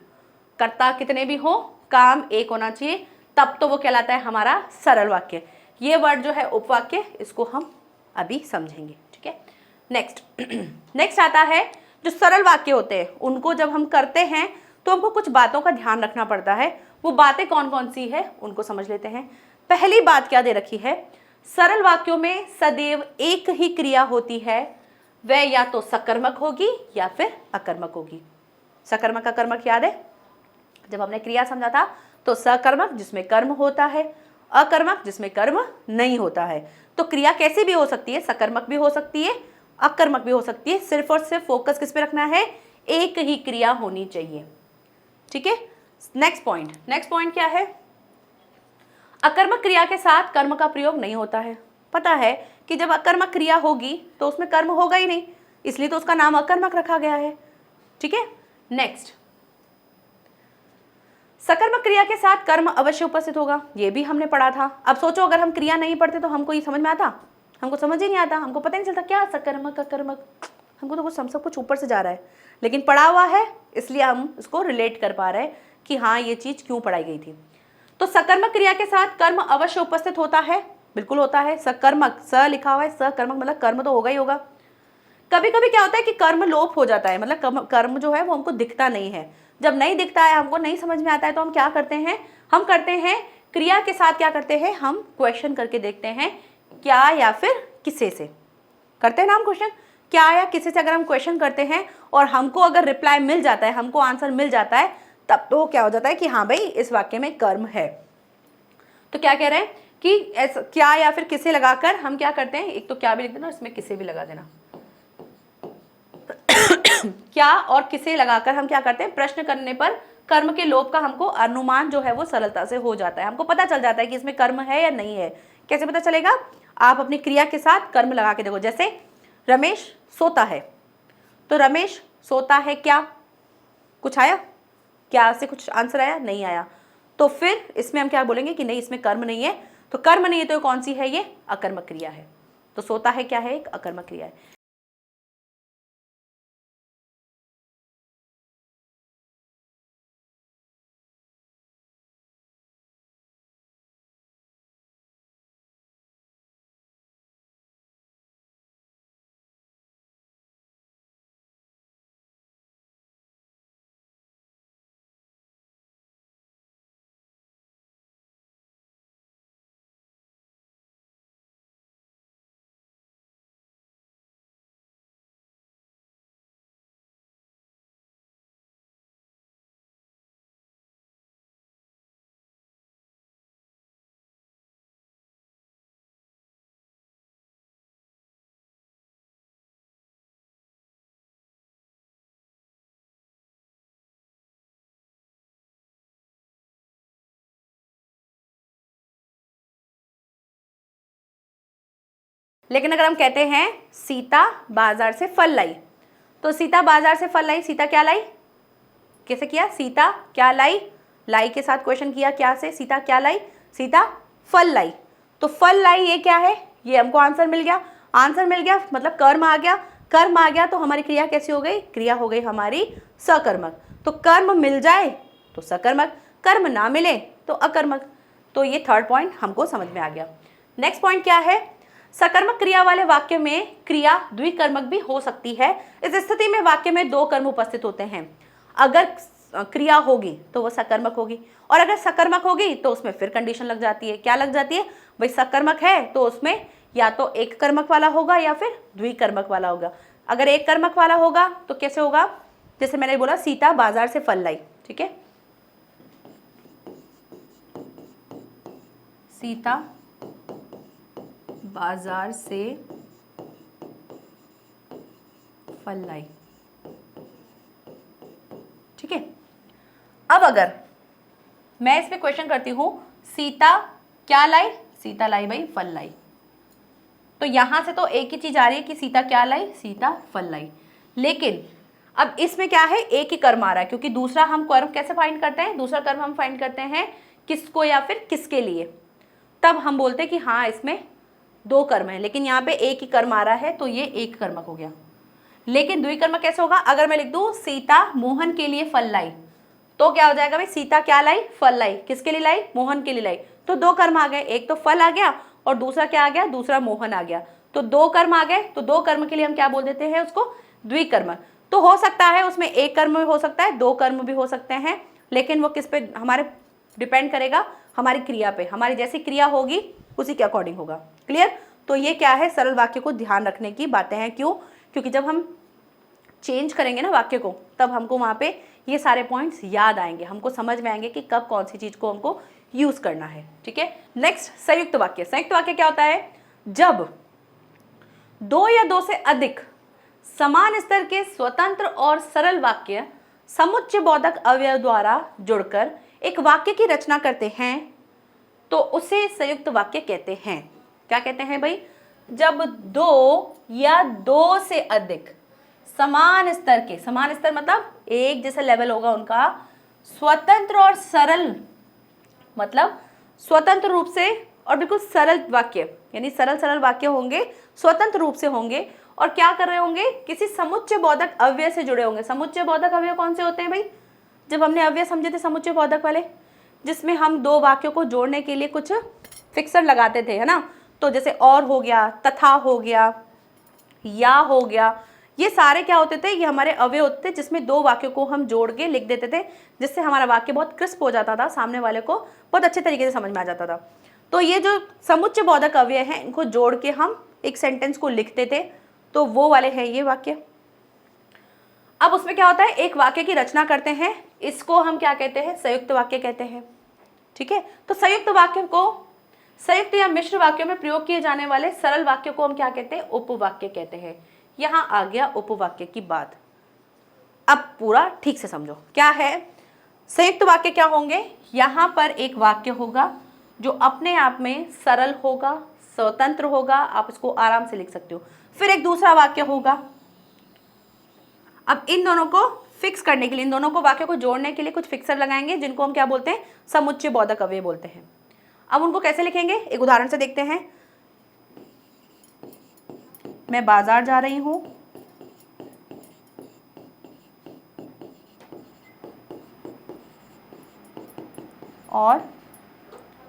कर्ता कितने भी हो, काम एक होना चाहिए, तब तो वो कहलाता है हमारा सरल वाक्य। ये वर्ड जो है उपवाक्य, इसको हम अभी समझेंगे, ठीक है। नेक्स्ट नेक्स्ट आता है जो सरल वाक्य होते हैं, उनको जब हम करते हैं तो हमको कुछ बातों का ध्यान रखना पड़ता है। वो बातें कौन कौन सी है उनको समझ लेते हैं। पहली बात क्या दे रखी है? सरल वाक्यों में सदैव एक ही क्रिया होती है, वह या तो सकर्मक होगी या फिर अकर्मक होगी। सकर्मक अकर्मक याद है? जब हमने क्रिया समझा था तो सकर्मक जिसमें कर्म होता है, अकर्मक जिसमें कर्म नहीं होता है। तो क्रिया कैसी भी हो सकती है, सकर्मक भी हो सकती है, अकर्मक भी हो सकती है। सिर्फ और सिर्फ फोकस किस पे रखना है? एक ही क्रिया होनी चाहिए, ठीक है। नेक्स्ट पॉइंट क्या है? अकर्मक क्रिया के साथ कर्म का प्रयोग नहीं होता है। पता है कि जब अकर्मक क्रिया होगी तो उसमें कर्म होगा ही नहीं, इसलिए तो उसका नाम अकर्मक रखा गया है, ठीक है। नेक्स्ट, सकर्मक क्रिया के साथ कर्म अवश्य उपस्थित होगा, ये भी हमने पढ़ा था। अब सोचो अगर हम क्रिया नहीं पढ़ते तो हमको ये समझ में आता? हमको समझ ही नहीं आता, हमको पता नहीं चलता क्या सकर्मक अकर्मक, हमको तो कुछ सब कुछ ऊपर से जा रहा है। लेकिन पढ़ा हुआ है इसलिए हम इसको रिलेट कर पा रहे हैं कि हाँ ये चीज क्यों पढ़ाई गई थी। तो सकर्मक क्रिया के साथ कर्म अवश्य उपस्थित होता है, बिल्कुल होता है। सकर्मक, स लिखा हुआ है, सकर्मक मतलब कर्म तो होगा ही होगा। कभी कभी क्या होता है कि कर्म लोप हो जाता है, मतलब कर्म जो है वो हमको दिखता नहीं है। जब नहीं दिखता है, हमको नहीं समझ में आता है, तो हम क्या करते हैं? हम करते हैं क्रिया के साथ क्या करते हैं? हम क्वेश्चन करके देखते हैं, क्या या फिर किसे से करते हैं ना हम क्वेश्चन। क्या या किसे से अगर हम क्वेश्चन करते हैं और हमको अगर रिप्लाई मिल जाता है, हमको आंसर मिल जाता है, तब तो क्या हो जाता है कि हाँ भाई इस वाक्य में कर्म है। तो क्या कह रहे हैं कि क्या या फिर किसे लगाकर हम क्या करते हैं? एक तो क्या भी लिख देना, इसमें किसे भी लगा देना। क्या और किसे लगाकर हम क्या करते हैं? प्रश्न करने पर कर्म के लोप का हमको अनुमान जो है वो सरलता से हो जाता है। हमको पता चल जाता है कि इसमें कर्म है या नहीं है। कैसे पता चलेगा? आप अपनी क्रिया के साथ कर्म लगा के देखो। जैसे रमेश सोता है, तो रमेश सोता है क्या, कुछ आया? क्या से कुछ आंसर आया? नहीं आया। तो फिर इसमें हम क्या बोलेंगे कि नहीं इसमें कर्म नहीं है। तो कर्म नहीं है तो कौन सी है? ये अकर्मक क्रिया है। तो सोता है क्या है? एक अकर्मक क्रिया है। लेकिन अगर हम कहते हैं सीता बाजार से फल लाई, तो सीता बाजार से फल लाई, सीता क्या लाई? कैसे किया? सीता क्या लाई? लाई के साथ क्वेश्चन किया, क्या से? सीता क्या लाई? सीता फल लाई। तो फल लाई ये क्या है? ये हमको आंसर मिल गया। आंसर मिल गया मतलब कर्म आ गया। कर्म आ गया तो हमारी क्रिया कैसी हो गई? क्रिया हो गई हमारी सकर्मक। तो कर्म मिल जाए तो सकर्मक, कर्म ना मिले तो अकर्मक। तो ये थर्ड पॉइंट हमको समझ में आ गया। नेक्स्ट पॉइंट क्या है? सकर्मक क्रिया वाले वाक्य में क्रिया द्विकर्मक भी हो सकती है। इस स्थिति में वाक्य में दो कर्म उपस्थित होते हैं। अगर क्रिया होगी तो वो सकर्मक होगी, और अगर सकर्मक होगी तो उसमें फिर कंडीशन लग जाती है। क्या लग जाती है भाई? सकर्मक है तो उसमें या तो एक कर्मक वाला होगा या फिर द्विकर्मक वाला होगा। अगर एक कर्मक वाला होगा तो कैसे होगा? जैसे मैंने बोला सीता बाजार से फल लाई, ठीक है, सीता बाजार से फल लाई, ठीक है। अब अगर मैं इसमें क्वेश्चन करती हूं, सीता क्या लाई? सीता लाई भाई फल लाई। तो यहां से तो एक ही चीज आ रही है कि सीता क्या लाई? सीता फल लाई। लेकिन अब इसमें क्या है? एक ही कर्म आ रहा है, क्योंकि दूसरा हम कर्म कैसे फाइंड करते हैं? दूसरा कर्म हम फाइंड करते हैं किसको या फिर किसके लिए, तब हम बोलते हैं कि हाँ इसमें दो कर्म है, लेकिन यहाँ पे एक ही कर्म आ रहा है तो ये एक कर्मक हो गया। लेकिन द्विकर्मक कैसे होगा? अगर मैं लिख दूं सीता मोहन के लिए फल लाई, तो क्या हो जाएगा भाई? सीता क्या लाई? फल लाई। किसके लिए लाई? मोहन के लिए लाई। तो दो कर्म आ गए, एक तो फल आ गया और दूसरा क्या आ गया? दूसरा मोहन आ गया। तो दो कर्म आ गए, तो दो कर्म के लिए हम क्या बोल देते हैं? उसको द्विकर्मक। तो हो सकता है उसमें एक कर्म भी हो सकता है, दो कर्म भी हो सकते हैं, लेकिन वो किस पे हमारे डिपेंड करेगा? हमारी क्रिया पे। हमारी जैसी क्रिया होगी उसी के अकॉर्डिंग होगा। क्लियर? तो ये क्या है? सरल वाक्य को ध्यान रखने की बातें हैं। क्यों? क्योंकि जब हम चेंज करेंगे ना वाक्य को, तब हमको वहाँ पे ये सारे पॉइंट्स याद आएंगे, हमको समझ में आएंगे कि कब कौन सी चीज को हमको यूज करना है, ठीक है। नेक्स्ट, संयुक्त वाक्य। संयुक्त वाक्य क्या होता है? जब दो या दो से अधिक समान स्तर के स्वतंत्र और सरल वाक्य समुच्चय बोधक अवयव द्वारा जुड़कर एक वाक्य की रचना करते हैं तो उसे संयुक्त वाक्य कहते हैं। क्या कहते हैं भाई? जब दो या दो से अधिक समान स्तर के, समान स्तर मतलब एक जैसा लेवल होगा उनका, स्वतंत्र और सरल मतलब स्वतंत्र रूप से और बिल्कुल सरल वाक्य, यानी सरल सरल वाक्य होंगे, स्वतंत्र रूप से होंगे, और क्या कर रहे होंगे? किसी समुच्चय बोधक अव्यय से जुड़े होंगे। समुच्चय बोधक अव्यय कौन से होते हैं भाई? जब हमने अव्यय समझे थे समुच्चय बोधक वाले, जिसमें हम दो वाक्यों को जोड़ने के लिए कुछ फिक्सर लगाते थे, है ना। तो जैसे और हो गया, तथा हो गया, या हो गया, ये सारे क्या होते थे? ये हमारे अव्यय होते थे जिसमें दो वाक्यों को हम जोड़ के लिख देते थे, जिससे हमारा वाक्य बहुत क्रिस्प हो जाता था, सामने वाले को बहुत अच्छे तरीके से समझ में आ जाता था। तो ये जो समुच्चय बोधक अव्यय हैं, इनको जोड़ के हम एक सेंटेंस को लिखते थे, तो वो वाले हैं ये वाक्य। अब उसमें क्या होता है? एक वाक्य की रचना करते हैं, इसको हम क्या कहते हैं? संयुक्त वाक्य कहते हैं, ठीक है। तो संयुक्त वाक्य को, संयुक्त या मिश्र वाक्यों में प्रयोग किए जाने वाले सरल वाक्य को हम क्या कहते हैं? उपवाक्य कहते हैं। यहां आ गया उपवाक्य की बात। अब पूरा ठीक से समझो क्या है। संयुक्त वाक्य क्या होंगे? यहां पर एक वाक्य होगा जो अपने आप में सरल होगा, स्वतंत्र होगा, आप इसको आराम से लिख सकते हो। फिर एक दूसरा वाक्य होगा। अब इन दोनों को फिक्स करने के लिए, इन दोनों को वाक्य को जोड़ने के लिए कुछ फिक्सर लगाएंगे, जिनको हम क्या बोलते हैं? समुच्चय बोधक अव्यय बोलते हैं। अब उनको कैसे लिखेंगे? एक उदाहरण से देखते हैं। मैं बाजार जा रही हूं, और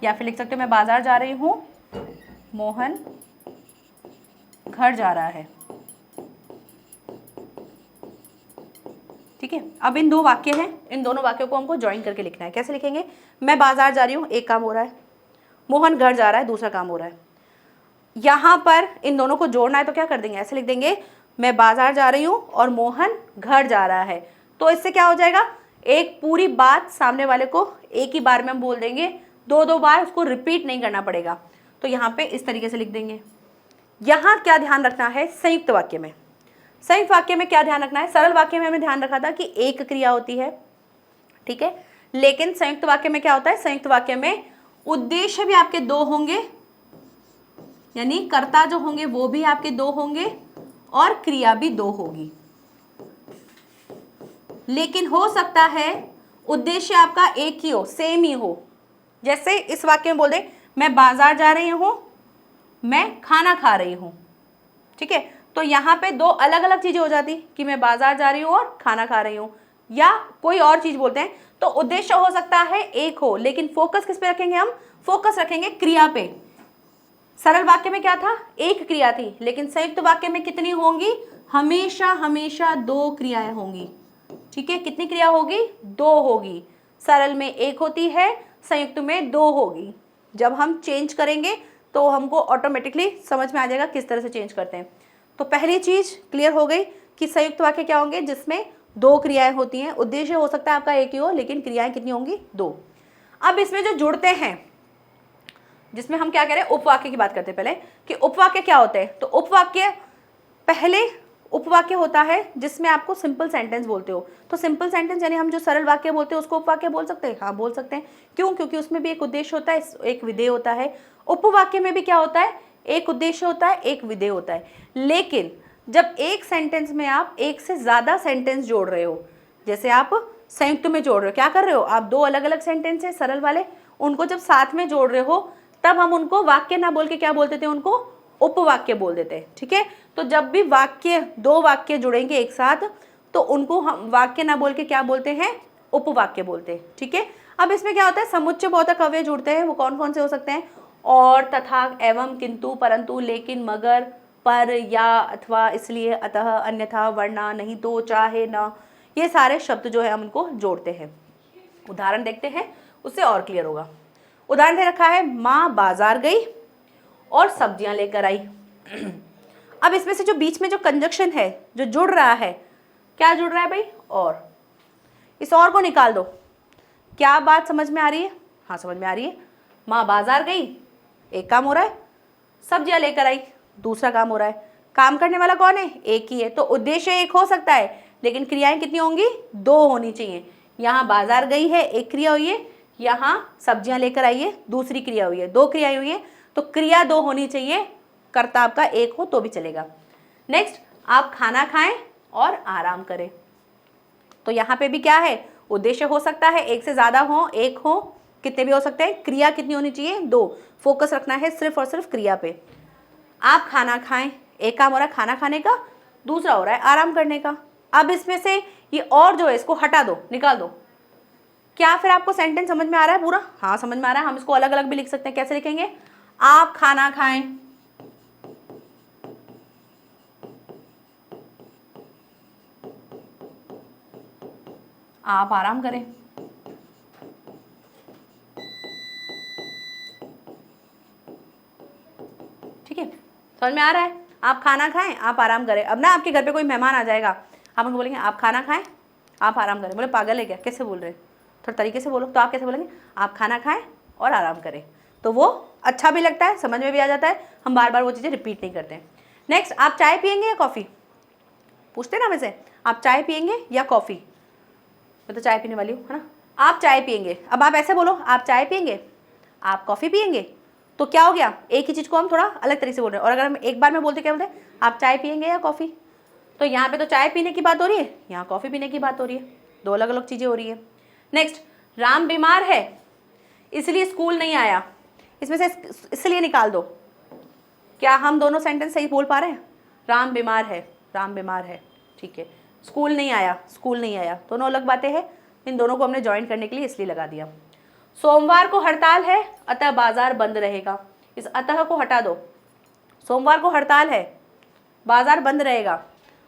या फिर लिख सकते हो मैं बाजार जा रही हूं, मोहन घर जा रहा है, ठीक है। अब इन दो वाक्य हैं, इन दोनों वाक्यों को हमको ज्वाइन करके लिखना है। कैसे लिखेंगे? मैं बाजार जा रही हूं, एक काम हो रहा है, मोहन घर जा रहा है, दूसरा काम हो रहा है। यहां पर इन दोनों को जोड़ना है तो क्या कर देंगे? ऐसे लिख देंगे, मैं बाजार जा रही हूं और मोहन घर जा रहा है। तो इससे क्या हो जाएगा? एक पूरी बात सामने वाले को एक ही बार में हम बोल देंगे, दो दो बार उसको रिपीट नहीं करना पड़ेगा। तो यहाँ पे इस तरीके से लिख देंगे। यहाँ क्या ध्यान रखना है? संयुक्त वाक्य में, संयुक्त वाक्य में क्या ध्यान रखना है? सरल वाक्य में हमें ध्यान रखा था कि एक क्रिया होती है, ठीक है। लेकिन संयुक्त वाक्य में क्या होता है? संयुक्त वाक्य में उद्देश्य भी आपके दो होंगे, यानी कर्ता जो होंगे वो भी आपके दो होंगे और क्रिया भी दो होगी। लेकिन हो सकता है उद्देश्य आपका एक ही हो, सेम ही हो। जैसे इस वाक्य में बोल दे, मैं बाजार जा रही हूं, मैं खाना खा रही हूं, ठीक है। तो यहाँ पे दो अलग अलग चीजें हो जाती कि मैं बाजार जा रही हूँ और खाना खा रही हूँ, या कोई और चीज बोलते हैं। तो उद्देश्य हो सकता है एक हो, लेकिन फोकस किस पे रखेंगे हम? फोकस रखेंगे क्रिया पे। सरल वाक्य में क्या था, एक क्रिया थी, लेकिन संयुक्त वाक्य में कितनी होंगी, हमेशा हमेशा दो क्रियाएं होंगी। ठीक है, कितनी क्रिया होगी, दो होगी। सरल में एक होती है, संयुक्त में दो होगी। जब हम चेंज करेंगे तो हमको ऑटोमेटिकली समझ में आ जाएगा किस तरह से चेंज करते हैं। तो पहली चीज क्लियर हो गई कि संयुक्त वाक्य क्या होंगे, जिसमें दो क्रियाएं होती हैं। उद्देश्य हो सकता है आपका एक ही हो, लेकिन क्रियाएं कितनी होंगी, दो। अब इसमें जो जुड़ते हैं, जिसमें हम क्या कह रहे हैं, उपवाक्य की बात करते हैं पहले कि उपवाक्य क्या होते हैं। तो उपवाक्य, पहले उपवाक्य होता है जिसमें आपको सिंपल सेंटेंस बोलते हो। तो सिंपल सेंटेंस यानी हम जो सरल वाक्य बोलते हैं उसको उपवाक्य बोल सकते हैं, हाँ बोल सकते हैं। क्यों, क्योंकि उसमें भी एक उद्देश्य होता है, एक विधेय होता है। उपवाक्य में भी क्या होता है, एक उद्देश्य होता है, एक विधेय होता है। लेकिन जब एक सेंटेंस में आप एक से ज्यादा सेंटेंस जोड़ रहे हो, जैसे आप संयुक्त में जोड़ रहे हो, क्या कर रहे हो आप, दो अलग अलग सेंटेंस है सरल वाले, उनको जब साथ में जोड़ रहे हो तब हम उनको वाक्य ना बोल के क्या बोलते थे, उनको उपवाक्य बोल देते हैं। ठीक है, तो जब भी वाक्य, दो वाक्य जुड़ेंगे एक साथ तो उनको हम वाक्य ना बोल के क्या बोलते हैं, उपवाक्य बोलते हैं। ठीक है, अब इसमें क्या होता है, समुच्चय बोधक अव्यय जुड़ते हैं। वो कौन कौन से हो सकते हैं, और, तथा, एवं, किंतु, परंतु, लेकिन, मगर, पर, या, अथवा, इसलिए, अतः, अन्यथा, वरना, नहीं तो, चाहे, न, ये सारे शब्द जो है हम उनको जोड़ते हैं। उदाहरण देखते हैं, उससे और क्लियर होगा। उदाहरण दे रखा है, माँ बाजार गई और सब्जियां लेकर आई। अब इसमें से जो बीच में जो कंजक्शन है, जो जुड़ रहा है, क्या जुड़ रहा है भाई, और। इस और को निकाल दो। क्या बात समझ में आ रही है, हाँ समझ में आ रही है। माँ बाजार गई, एक काम हो रहा है, सब्जियां लेकर आई, दूसरा काम हो रहा है। काम करने वाला कौन है, एक ही है। तो उद्देश्य एक हो सकता है, लेकिन क्रियाएं कितनी होंगी, दो होनी चाहिए। यहाँ बाजार गई है, एक क्रिया हुई है, यहाँ सब्जियां लेकर आई है, दूसरी क्रिया हुई है, दो क्रियाएं हुई है। तो क्रिया दो होनी चाहिए, कर्ता आपका एक हो तो भी चलेगा। नेक्स्ट, आप खाना खाएं और आराम करें। तो यहाँ पे भी क्या है, उद्देश्य हो सकता है, एक से ज्यादा हो, एक हो, कितने भी हो सकते हैं। क्रिया कितनी होनी चाहिए, दो। फोकस रखना है सिर्फ और सिर्फ क्रिया पे। आप खाना खाएं, एक काम हो रहा है खाना खाने का, दूसरा हो रहा है आराम करने का। अब इसमें से ये और जो है इसको हटा दो, निकाल दो। क्या फिर आपको सेंटेंस समझ में आ रहा है पूरा, हाँ समझ में आ रहा है। हम इसको अलग अलग भी लिख सकते हैं। कैसे लिखेंगे, आप खाना खाएं, आप आराम करें। ठीक है, समझ में आ रहा है। आप खाना खाएं, आप आराम करें। अब ना आपके घर पे कोई मेहमान आ जाएगा, आप उनको बोलेंगे आप खाना खाएं, आप आराम करें। बोले पागल है क्या, कैसे बोल रहे हैं, थोड़ा तरीके से बोलो। तो आप कैसे बोलेंगे, आप खाना खाएं और आराम करें। तो वो अच्छा भी लगता है, समझ में भी आ जाता है, हम बार बार वो चीज़ें रिपीट नहीं करते हैं। नेक्स्ट, आप चाय पियेंगे या कॉफ़ी, पूछते ना वैसे, आप चाय पियेंगे या कॉफ़ी। मैं तो चाय पीने वाली हूँ, है ना। आप चाय पियेंगे, अब आप ऐसे बोलो, आप चाय पियेंगे, आप कॉफ़ी पियेंगे। तो क्या हो गया, एक ही चीज़ को हम थोड़ा अलग तरीके से बोल रहे हैं। और अगर हम एक बार में बोलते, क्या बोलते हैं, आप चाय पियेंगे या कॉफ़ी, तो यहाँ पे तो चाय पीने की बात हो रही है, यहाँ कॉफ़ी पीने की बात हो रही है, दो अलग अलग चीज़ें हो रही है। नेक्स्ट, राम बीमार है इसलिए स्कूल नहीं आया, इसमें से इसलिए निकाल दो। क्या हम दोनों सेंटेंस सही बोल पा रहे हैं, राम बीमार है, राम बीमार है, ठीक है। स्कूल नहीं आया, स्कूल नहीं आया, दोनों अलग बातें हैं। इन दोनों को हमने ज्वाइन करने के लिए इसलिए लगा दिया। सोमवार को हड़ताल है अतः बाजार बंद रहेगा, इस अतः को हटा दो। सोमवार को हड़ताल है, बाजार बंद रहेगा,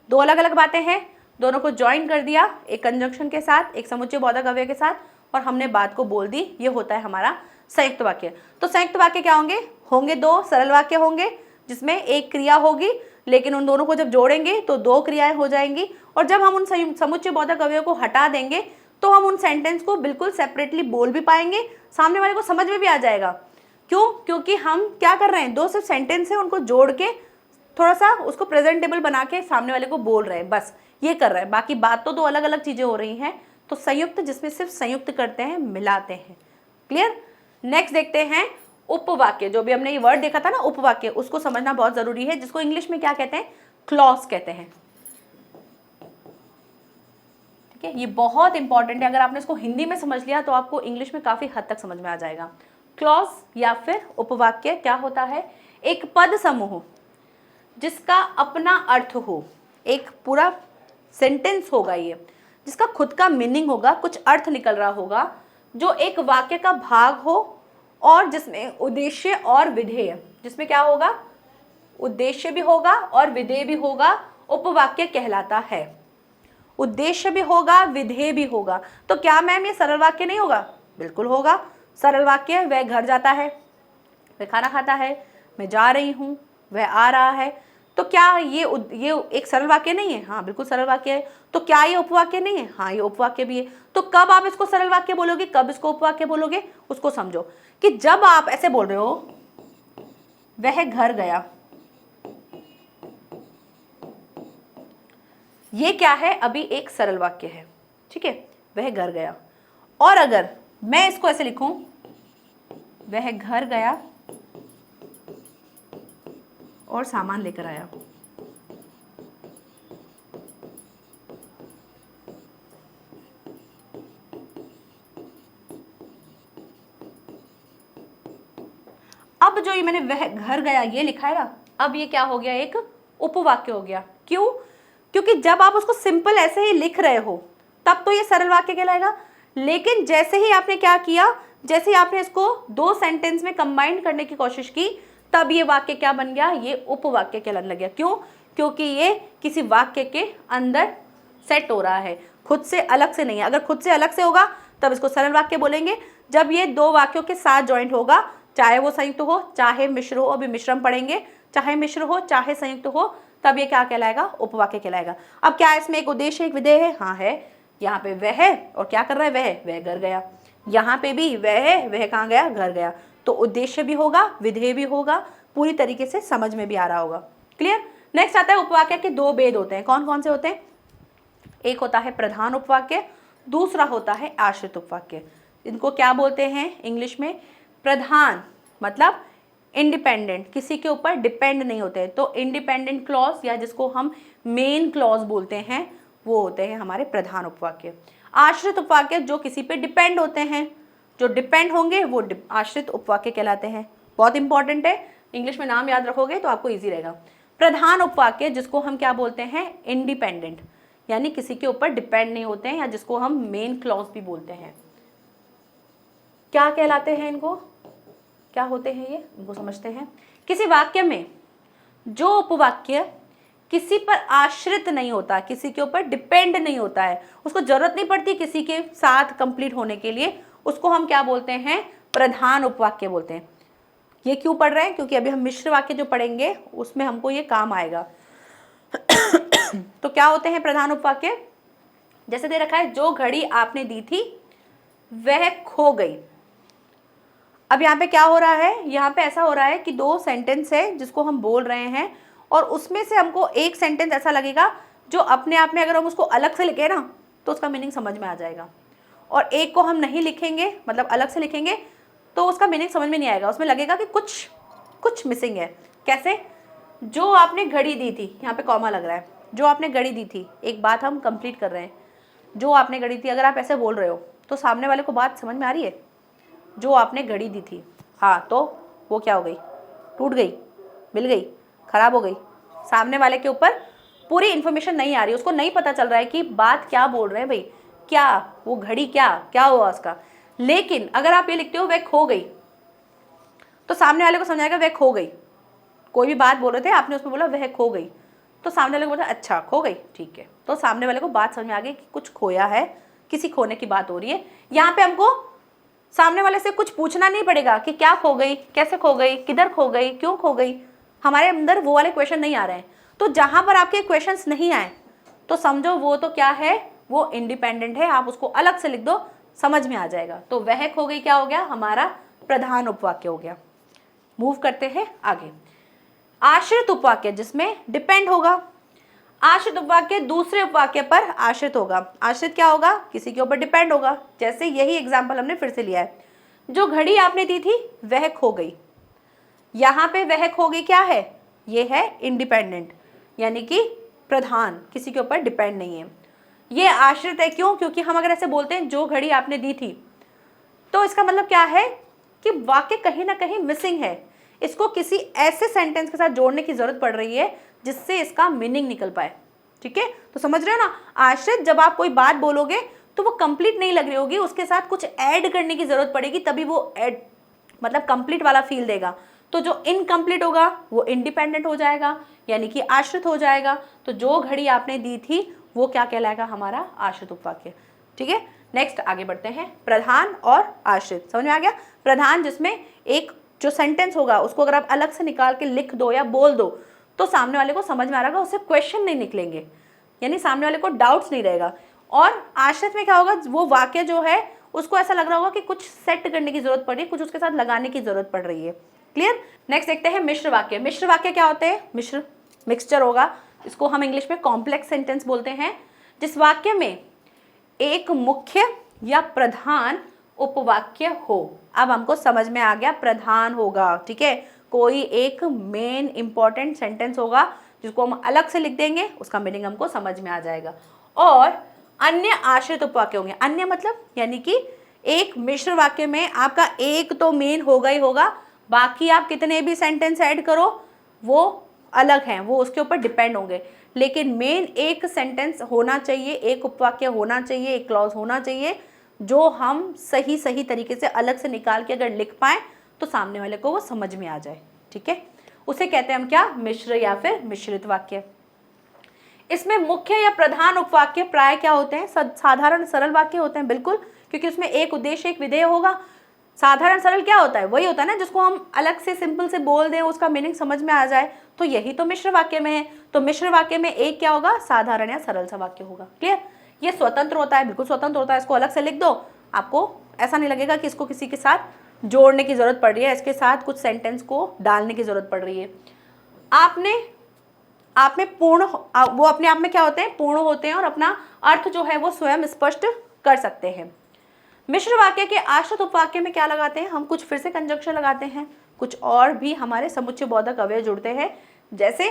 दो अलग अलग बातें हैं, दोनों को ज्वाइन कर दिया एक कंजंक्शन के साथ, एक समुच्चय बोधक अव्यय के साथ, और हमने बात को बोल दी। ये होता है हमारा संयुक्त वाक्य। तो संयुक्त वाक्य क्या होंगे, होंगे दो सरल वाक्य होंगे जिसमें एक क्रिया होगी, लेकिन उन दोनों को जब जोड़ेंगे तो दो क्रियाएं हो जाएंगी। और जब हम उन समुच्चय बोधक अवयव को हटा देंगे तो हम उन सेंटेंस को बिल्कुल सेपरेटली बोल भी पाएंगे, सामने वाले को समझ में भी आ जाएगा। क्यों, क्योंकि हम क्या कर रहे हैं, दो सिर्फ सेंटेंस है, उनको जोड़ के थोड़ा सा उसको प्रेजेंटेबल बना के सामने वाले को बोल रहे हैं, बस ये कर रहे हैं। बाकी बात तो दो अलग अलग चीजें हो रही हैं। तो संयुक्त जिसमें सिर्फ संयुक्त करते हैं, मिलाते हैं। क्लियर। नेक्स्ट देखते हैं उपवाक्य। जो भी हमने ये वर्ड देखा था ना उपवाक्य, उसको समझना बहुत जरूरी है, जिसको इंग्लिश में क्या कहते हैं, क्लॉज कहते हैं। ठीक है, ये बहुत इंपॉर्टेंट है। अगर आपने इसको हिंदी में समझ लिया तो आपको इंग्लिश में काफी हद तक समझ में आ जाएगा। क्लॉज या फिर उपवाक्य क्या होता है, एक पद समूह जिसका अपना अर्थ हो, एक पूरा सेंटेंस होगा ये, जिसका खुद का मीनिंग होगा, कुछ अर्थ निकल रहा होगा, जो एक वाक्य का भाग हो और जिसमें उद्देश्य और विधेय, जिसमें क्या होगा, उद्देश्य भी होगा और विधेय भी होगा, उपवाक्य कहलाता है। उद्देश्य भी होगा, विधेय भी होगा। तो क्या मैम ये सरल वाक्य नहीं होगा? बिल्कुल होगा। सरल वाक्य, वह घर जाता है, वह खाना खाता है, मैं जा रही हूँ, वह आ रहा है। तो क्या ये एक सरल वाक्य नहीं है? हाँ बिल्कुल सरल वाक्य है। तो क्या ये उपवाक्य नहीं है? हाँ ये उपवाक्य भी है। तो कब आप इसको सरल वाक्य बोलोगे, कब इसको उपवाक्य बोलोगे, उसको समझो कि जब आप ऐसे बोल रहे हो, वह घर गया, ये क्या है, अभी एक सरल वाक्य है, ठीक है, वह घर गया। और अगर मैं इसको ऐसे लिखूं, वह घर गया और सामान लेकर आया, अब जो ये मैंने वह घर गया ये लिखा है ना, अब ये क्या हो गया, एक उपवाक्य हो गया। क्यों? क्योंकि जब आप उसको सिंपल ऐसे ही लिख रहे हो तब तो ये सरल वाक्य कहलाएगा, लेकिन जैसे ही आपने क्या किया, जैसे ही आपने इसको दो सेंटेंस में कंबाइन करने की कोशिश की, तब ये वाक्य क्या बन गया, ये उपवाक्य कहलाने लग गया। क्यों? क्योंकि ये किसी वाक्य के अंदर सेट हो रहा है, खुद से अलग से नहीं है। अगर खुद से अलग से होगा तब इसको सरल वाक्य बोलेंगे। जब ये दो वाक्यों के साथ ज्वाइंट होगा, चाहे वो संयुक्त हो चाहे मिश्र हो, अभी मिश्रम पढ़ेंगे, चाहे मिश्र हो चाहे संयुक्त हो, तब ये क्या कहलाएगा, उपवाक्य कहलाएगा। अब क्या इसमें एक उद्देश्य एक विधेय है? हाँ है। यहाँ पे वह है और क्या कर रहा है, वह घर गया। यहाँ पे भी वह है, वह कहाँ गया, घर गया। तो उद्देश्य भी होगा, विधेय भी होगा, पूरी तरीके से समझ में भी आ रहा होगा। क्लियर? नेक्स्ट आता है उपवाक्य के दो भेद होते हैं। कौन कौन से होते हैं? एक होता है प्रधान उपवाक्य, दूसरा होता है आश्रित उपवाक्य। इनको क्या बोलते हैं इंग्लिश में? प्रधान मतलब इंडिपेंडेंट, किसी के ऊपर डिपेंड नहीं होते, तो इंडिपेंडेंट क्लॉज या जिसको हम मेन क्लॉज बोलते हैं, वो होते हैं हमारे प्रधान उपवाक्य। आश्रित उपवाक्य जो किसी पे डिपेंड होते हैं, जो डिपेंड होंगे वो आश्रित उपवाक्य कहलाते हैं। बहुत इंपॉर्टेंट है, इंग्लिश में नाम याद रखोगे तो आपको ईजी रहेगा। प्रधान उपवाक्य जिसको हम क्या बोलते हैं, इंडिपेंडेंट, यानी किसी के ऊपर डिपेंड नहीं होते हैं, या जिसको हम मेन क्लॉज भी बोलते हैं। क्या कहलाते हैं इनको, क्या होते हैं ये, इनको समझते हैं। किसी वाक्य में जो उपवाक्य किसी पर आश्रित नहीं होता, किसी के ऊपर डिपेंड नहीं होता है, उसको जरूरत नहीं पड़ती किसी के साथ कंप्लीट होने के लिए, उसको हम क्या बोलते हैं, प्रधान उपवाक्य बोलते हैं। ये क्यों पढ़ रहे हैं? क्योंकि अभी हम मिश्र वाक्य जो पढ़ेंगे उसमें हमको ये काम आएगा। तो क्या होते हैं प्रधान उपवाक्य? जैसे दे रखा है, जो घड़ी आपने दी थी वह खो गई। अब यहाँ पे क्या हो रहा है, यहाँ पे ऐसा हो रहा है कि दो सेंटेंस है जिसको हम बोल रहे हैं, और उसमें से हमको एक सेंटेंस ऐसा लगेगा जो अपने आप में अगर हम उसको अलग से लिखें ना तो उसका मीनिंग समझ में आ जाएगा, और एक को हम नहीं लिखेंगे, मतलब अलग से लिखेंगे, तो उसका मीनिंग समझ में नहीं आएगा, उसमें लगेगा कि कुछ मिसिंग है। कैसे? जो आपने घड़ी दी थी, यहाँ पे कॉमा लग रहा है, जो आपने घड़ी दी थी, एक बात हम कंप्लीट कर रहे हैं, जो आपने घड़ी थी, अगर आप ऐसे बोल रहे हो तो सामने वाले को बात समझ में आ रही है? जो आपने घड़ी दी थी, हाँ, तो वो क्या हो गई, टूट गई, मिल गई, खराब हो गई। सामने वाले के ऊपर पूरी इन्फॉर्मेशन नहीं आ रही, उसको नहीं पता चल रहा है कि बात क्या बोल रहे हैं भाई, क्या वो घड़ी क्या हुआ उसका। लेकिन अगर आप ये लिखते हो वह खो गई, तो सामने वाले को समझाएगा वह खो गई। कोई भी बात बोल रहे थे, आपने उसमें बोला वह खो गई, तो सामने वाले को बोला अच्छा खो गई, ठीक है, तो सामने वाले को बात समझ में आ गई कि कुछ खोया है, किसी खोने की बात हो रही है। यहाँ पे हमको सामने वाले से कुछ पूछना नहीं पड़ेगा कि क्या खो गई, कैसे खो गई, किधर खो गई, क्यों खो गई, हमारे अंदर वो वाले क्वेश्चन नहीं आ रहे हैं। तो जहां पर आपके क्वेश्चंस नहीं आए तो समझो वो तो क्या है, वो इंडिपेंडेंट है, आप उसको अलग से लिख दो, समझ में आ जाएगा। तो वह खो गई क्या हो गया, हमारा प्रधान उपवाक्य हो गया। मूव करते हैं आगे। आश्रित उपवाक्य जिसमें डिपेंड होगा। आश्रित उपवाक्य दूसरे उपवाक्य पर आश्रित होगा। आश्रित क्या होगा, किसी के ऊपर डिपेंड होगा। जैसे यही एग्जाम्पल हमने फिर से लिया है, जो घड़ी आपने दी थी वह खो गई। यहाँ पे वह खो गई क्या है, ये है इंडिपेंडेंट, यानी कि प्रधान, किसी के ऊपर डिपेंड नहीं है। ये आश्रित है, क्यों? क्योंकि हम अगर ऐसे बोलते हैं जो घड़ी आपने दी थी, तो इसका मतलब क्या है कि वाक्य कहीं ना कहीं मिसिंग है, इसको किसी ऐसे सेंटेंस के साथ जोड़ने की जरूरत पड़ रही है जिससे इसका मीनिंग निकल पाए। ठीक है, तो समझ रहे हो ना, आश्रित जब आप कोई बात बोलोगे तो वो कंप्लीट नहीं लग रही होगी, उसके साथ कुछ ऐड करने की जरूरत पड़ेगी, तभी वो ऐड मतलब कंप्लीट वाला फील देगा। तो जो इनकम्प्लीट होगा वो इंडिपेंडेंट हो जाएगा, यानी कि आश्रित हो जाएगा। तो जो घड़ी आपने दी थी वो क्या कहलाएगा, हमारा आश्रित उपवाक्य। ठीक है, नेक्स्ट आगे बढ़ते हैं। प्रधान और आश्रित, समझ में आ गया। प्रधान जिसमें एक जो सेंटेंस होगा उसको अगर आप अलग से निकाल के लिख दो या बोल दो तो सामने वाले को समझ में आ रहा, उससे क्वेश्चन नहीं निकलेंगे, यानी सामने वाले को डाउट्स नहीं रहेगा। और आश्रित में क्या होगा, वो वाक्य जो है उसको ऐसा लग रहा होगा कि कुछ सेट करने की जरूरत पड़ रही है, कुछ उसके साथ लगाने की जरूरत पड़ रही है। क्लियर। नेक्स्ट देखते हैं मिश्र वाक्य। मिश्र वाक्य क्या होते हैं, मिश्र मिक्सचर होगा, इसको हम इंग्लिश में कॉम्प्लेक्स सेंटेंस बोलते हैं, जिस वाक्य में एक मुख्य या प्रधान उपवाक्य हो। अब हमको समझ में आ गया, प्रधान होगा, ठीक है, कोई एक मेन इंपॉर्टेंट सेंटेंस होगा जिसको हम अलग से लिख देंगे, उसका मीनिंग हमको समझ में आ जाएगा। और अन्य आश्रित उपवाक्य होंगे, अन्य मतलब यानी कि एक मिश्र वाक्य में आपका एक तो मेन होगा ही होगा, बाकी आप कितने भी सेंटेंस ऐड करो वो अलग हैं, वो उसके ऊपर डिपेंड होंगे, लेकिन मेन एक सेंटेंस होना चाहिए, एक उपवाक्य होना चाहिए, एक क्लॉज होना चाहिए जो हम सही सही तरीके से अलग से निकाल के अगर लिख पाए तो सामने वाले को वो समझ में आ जाए। ठीक है, उसे कहते हैं हम क्या, मिश्र या फिर मिश्रित वाक्य। इसमें मुख्य या प्रधान उपवाक्य प्राय क्या होते हैं, साधारण सरल वाक्य होते हैं, बिल्कुल, क्योंकि उसमें एक उद्देश्य एक विधेय होगा। साधारण सरल क्या होता है, वही होता है ना जिसको हम अलग से सिंपल से बोल दें, उसका मीनिंग समझ में आ जाए, तो यही तो मिश्र वाक्य में है। तो मिश्र वाक्य में एक क्या होगा, साधारण या सरल सा वाक्य होगा। क्लियर, ये स्वतंत्र होता है, बिल्कुल स्वतंत्र होता है, इसको अलग से लिख दो, आपको ऐसा नहीं लगेगा कि इसको किसी के साथ जोड़ने की जरूरत पड़ रही है, इसके साथ कुछ सेंटेंस को डालने की जरूरत पड़ रही है। आप में पूर्ण, वो अपने आप में क्या होते हैं, पूर्ण होते हैं और अपना अर्थ जो है वो स्वयं स्पष्ट कर सकते हैं। मिश्र वाक्य के आश्रित उपवाक्य में क्या लगाते हैं, हम कुछ फिर से कंजंक्शन लगाते हैं, कुछ और भी हमारे समुच्चय बोधक अवयव जुड़ते हैं, जैसे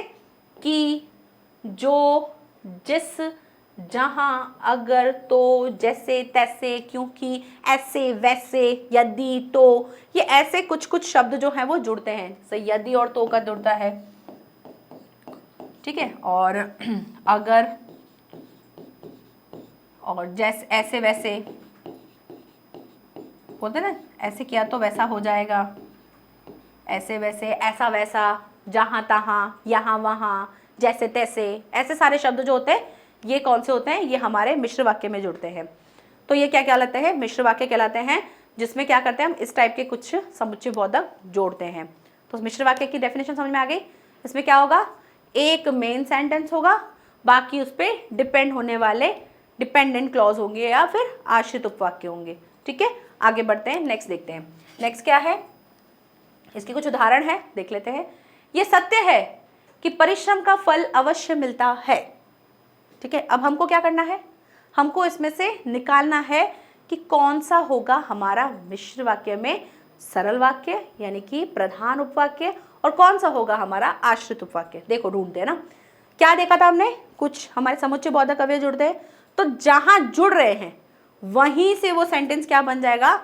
कि, जो, जिस, जहां, अगर, तो, जैसे, तैसे, क्योंकि, ऐसे, वैसे, यदि, तो, ये ऐसे कुछ कुछ शब्द जो हैं वो जुड़ते हैं। सो यदि और तो का जुड़ता है, ठीक है, और अगर और जैसे, ऐसे, वैसे बोलते ना, ऐसे किया तो वैसा हो जाएगा, ऐसे वैसे, ऐसा वैसा, जहां तहां, यहाँ वहाँ, जैसे तैसे, ऐसे सारे शब्द जो होते हैं ये कौन से होते हैं, ये हमारे मिश्र वाक्य में जुड़ते हैं। तो ये क्या कहलाते हैं, मिश्र वाक्य कहलाते हैं, जिसमें क्या करते हैं हम इस टाइप के कुछ समुच्चय बोधक जोड़ते हैं। तो मिश्र वाक्य की डेफिनेशन समझ में आ गई। इसमें क्या होगा, एक मेन सेंटेंस होगा, बाकी उस पर डिपेंड होने वाले डिपेंडेंट क्लॉज होंगे या फिर आश्रित उपवाक्य होंगे। ठीक है, आगे बढ़ते हैं, नेक्स्ट देखते हैं। नेक्स्ट क्या है, इसके कुछ उदाहरण है, देख लेते हैं। ये सत्य है कि परिश्रम का फल अवश्य मिलता है। ठीक है, अब हमको क्या करना है, हमको इसमें से निकालना है कि कौन सा होगा हमारा मिश्र वाक्य में सरल वाक्य यानी कि प्रधान उपवाक्य, और कौन सा होगा हमारा आश्रित उपवाक्य। देखो ढूंढते हैं ना, क्या देखा था हमने, कुछ हमारे समुच्चय बोधक अवयव जुड़ते हैं, तो जहां जुड़ रहे हैं वहीं से वो सेंटेंस क्या बन जाएगा,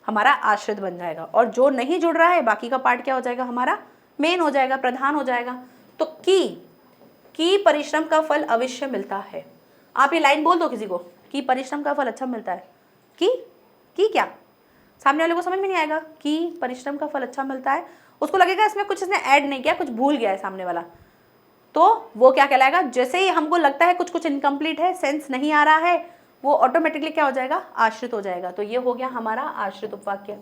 हमारा आश्रित बन जाएगा, और जो नहीं जुड़ रहा है बाकी का पार्ट क्या हो जाएगा, हमारा मेन हो जाएगा, प्रधान हो जाएगा। तो की परिश्रम का फल अवश्य मिलता है, आप ये लाइन बोल दो किसी को, कि परिश्रम का फल अच्छा मिलता है, कि क्या, सामने वाले को समझ में नहीं आएगा कि परिश्रम का फल अच्छा मिलता है, उसको लगेगा इसमें कुछ इसने ऐड नहीं किया, कुछ भूल गया है सामने वाला, तो वो क्या कहलाएगा, जैसे ही हमको लगता है कुछ कुछ इनकम्प्लीट है, सेंस नहीं आ रहा है, वो ऑटोमेटिकली क्या हो जाएगा, आश्रित हो जाएगा। तो ये हो गया हमारा आश्रित उपवाक्य।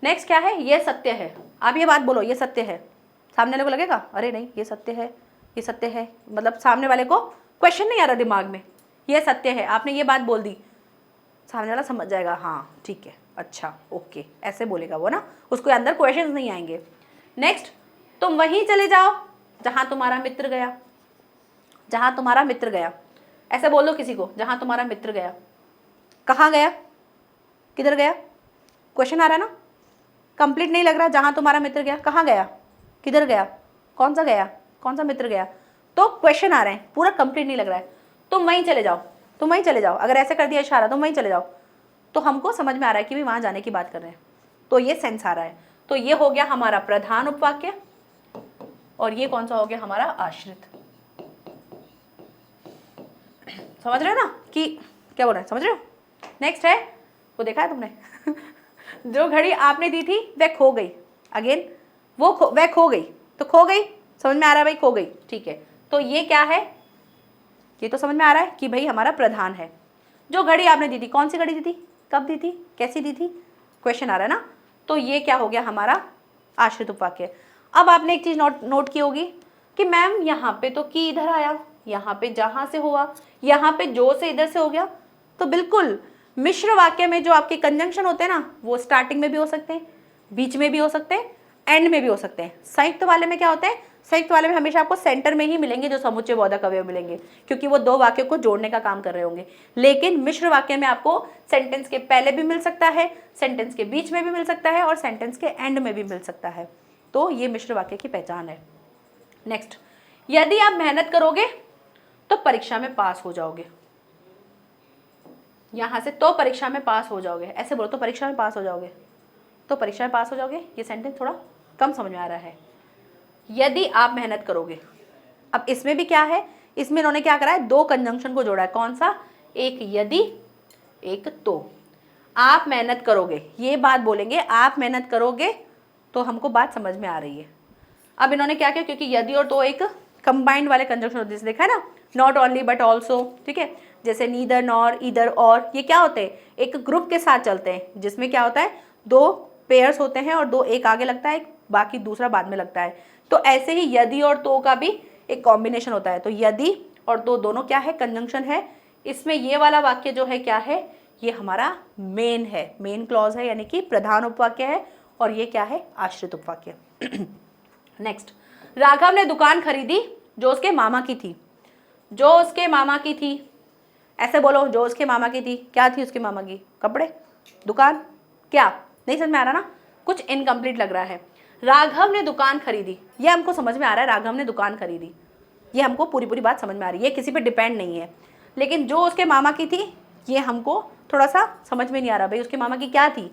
नेक्स्ट क्या है, ये सत्य है। आप ये बात बोलो, ये सत्य है, सामने वाले को लगेगा अरे नहीं ये सत्य है, ये सत्य है, मतलब सामने वाले को क्वेश्चन नहीं आ रहा दिमाग में, ये सत्य है, आपने ये बात बोल दी, सामने वाला समझ जाएगा हाँ ठीक है, अच्छा ओके, ऐसे बोलेगा वो ना, उसको अंदर क्वेश्चंस नहीं आएंगे। नेक्स्ट, तुम वहीं चले जाओ जहां तुम्हारा मित्र गया, जहां तुम्हारा मित्र गया, ऐसे बोल दो किसी को, जहां तुम्हारा मित्र गया, कहाँ गया, किधर गया, क्वेश्चन आ रहा है ना, कंप्लीट नहीं लग रहा, जहां तुम्हारा मित्र गया, कहाँ गया, किधर गया, कौन सा मित्र गया, तो क्वेश्चन आ रहे हैं, पूरा कंप्लीट नहीं लग रहा है, तुम वहीं चले जाओ, तुम वहीं चले जाओ, अगर ऐसे कर दिया इशारा तुम वहीं चले जाओ, तो हमको समझ में आ रहा है कि भी वहां जाने की बात कर रहे हैं, तो ये सेंस आ रहा है। तो ये हो गया हमारा प्रधान उपवाक्य, और ये कौन सा हो गया हमारा आश्रित। समझ रहे हो ना कि क्या बोल रहे हैं, समझ रहे हो। नेक्स्ट है, वो देखा है तुमने जो घड़ी आपने दी थी वह खो गई। अगेन वह खो गई, तो खो गई, समझ में आ रहा है भाई, खो गई, ठीक है। तो ये क्या है, ये तो समझ में आ रहा है कि भाई हमारा प्रधान है। जो घड़ी आपने दी थी, कौन सी घड़ी दी थी, कब दी थी, कैसी दी थी, क्वेश्चन आ रहा है ना। तो ये क्या हो गया हमारा आश्रित उपवाक्य। अब आपने एक चीज नोट की होगी कि मैम यहाँ पे तो की इधर आया, यहाँ पे जहां से हुआ, यहाँ पे जो से इधर से हो गया। तो बिल्कुल मिश्र वाक्य में जो आपके कंजंक्शन होते हैं ना, वो स्टार्टिंग में भी हो सकते हैं, बीच में भी हो सकते हैं, एंड में भी हो सकते हैं। संयुक्त वाले में क्या होते हैं, संयुक्त वाले में हमेशा आपको सेंटर में ही मिलेंगे जो समुच्चय बोधक अवयव मिलेंगे, क्योंकि वो दो वाक्यों को जोड़ने का काम कर रहे होंगे। लेकिन मिश्र वाक्य में आपको सेंटेंस के पहले भी मिल सकता है, सेंटेंस के बीच में भी मिल सकता है और सेंटेंस के एंड में भी मिल सकता है। तो ये मिश्र वाक्य की पहचान है। नेक्स्ट, यदि आप मेहनत करोगे तो परीक्षा में पास हो जाओगे। यहां से तो परीक्षा में पास हो जाओगे, ऐसे बोलो तो परीक्षा में पास हो जाओगे, तो परीक्षा में पास हो जाओगे। ये सेंटेंस थोड़ा कम समझ में आ रहा है। यदि आप मेहनत करोगे, अब इसमें भी क्या है, इसमें इन्होंने क्या करा है, दो कंजंक्शन को जोड़ा है। कौन सा, एक यदि, एक तो। आप मेहनत करोगे, ये बात बोलेंगे, आप मेहनत करोगे, तो हमको बात समझ में आ रही है। अब इन्होंने क्या किया, क्योंकि यदि और तो एक कंबाइंड वाले कंजंक्शन होते हैं, जैसे देखा है ना, नॉट ओनली बट ऑल्सो, ठीक है। जैसे नीदर, नॉर, ईदर, और, ये क्या होते हैं, एक ग्रुप के साथ चलते हैं, जिसमें क्या होता है, दो पेयर्स होते हैं और दो एक आगे लगता है, बाकी दूसरा बाद में लगता है। तो ऐसे ही यदि और तो का भी एक कॉम्बिनेशन होता है। तो यदि और तो दोनों क्या है, कंजंक्शन है। इसमें ये वाला वाक्य जो है क्या है, ये हमारा मेन है, मेन क्लॉज है, यानी कि प्रधान उपवाक्य है। और ये क्या है, आश्रित उपवाक्य। नेक्स्ट, राघव ने दुकान खरीदी जो उसके मामा की थी। जो उसके मामा की थी, ऐसे बोलो, जो उसके मामा की थी, क्या थी उसके मामा की, कपड़े, दुकान, क्या, नहीं समझ में आ रहा ना, कुछ इनकम्प्लीट लग रहा है। राघव ने दुकान खरीदी, ये हमको समझ में आ रहा है, राघव ने दुकान खरीदी, ये हमको पूरी पूरी बात समझ में आ रही है, किसी पे डिपेंड नहीं है। लेकिन जो उसके मामा की थी, ये हमको थोड़ा सा समझ में नहीं आ रहा, भाई उसके मामा की क्या थी।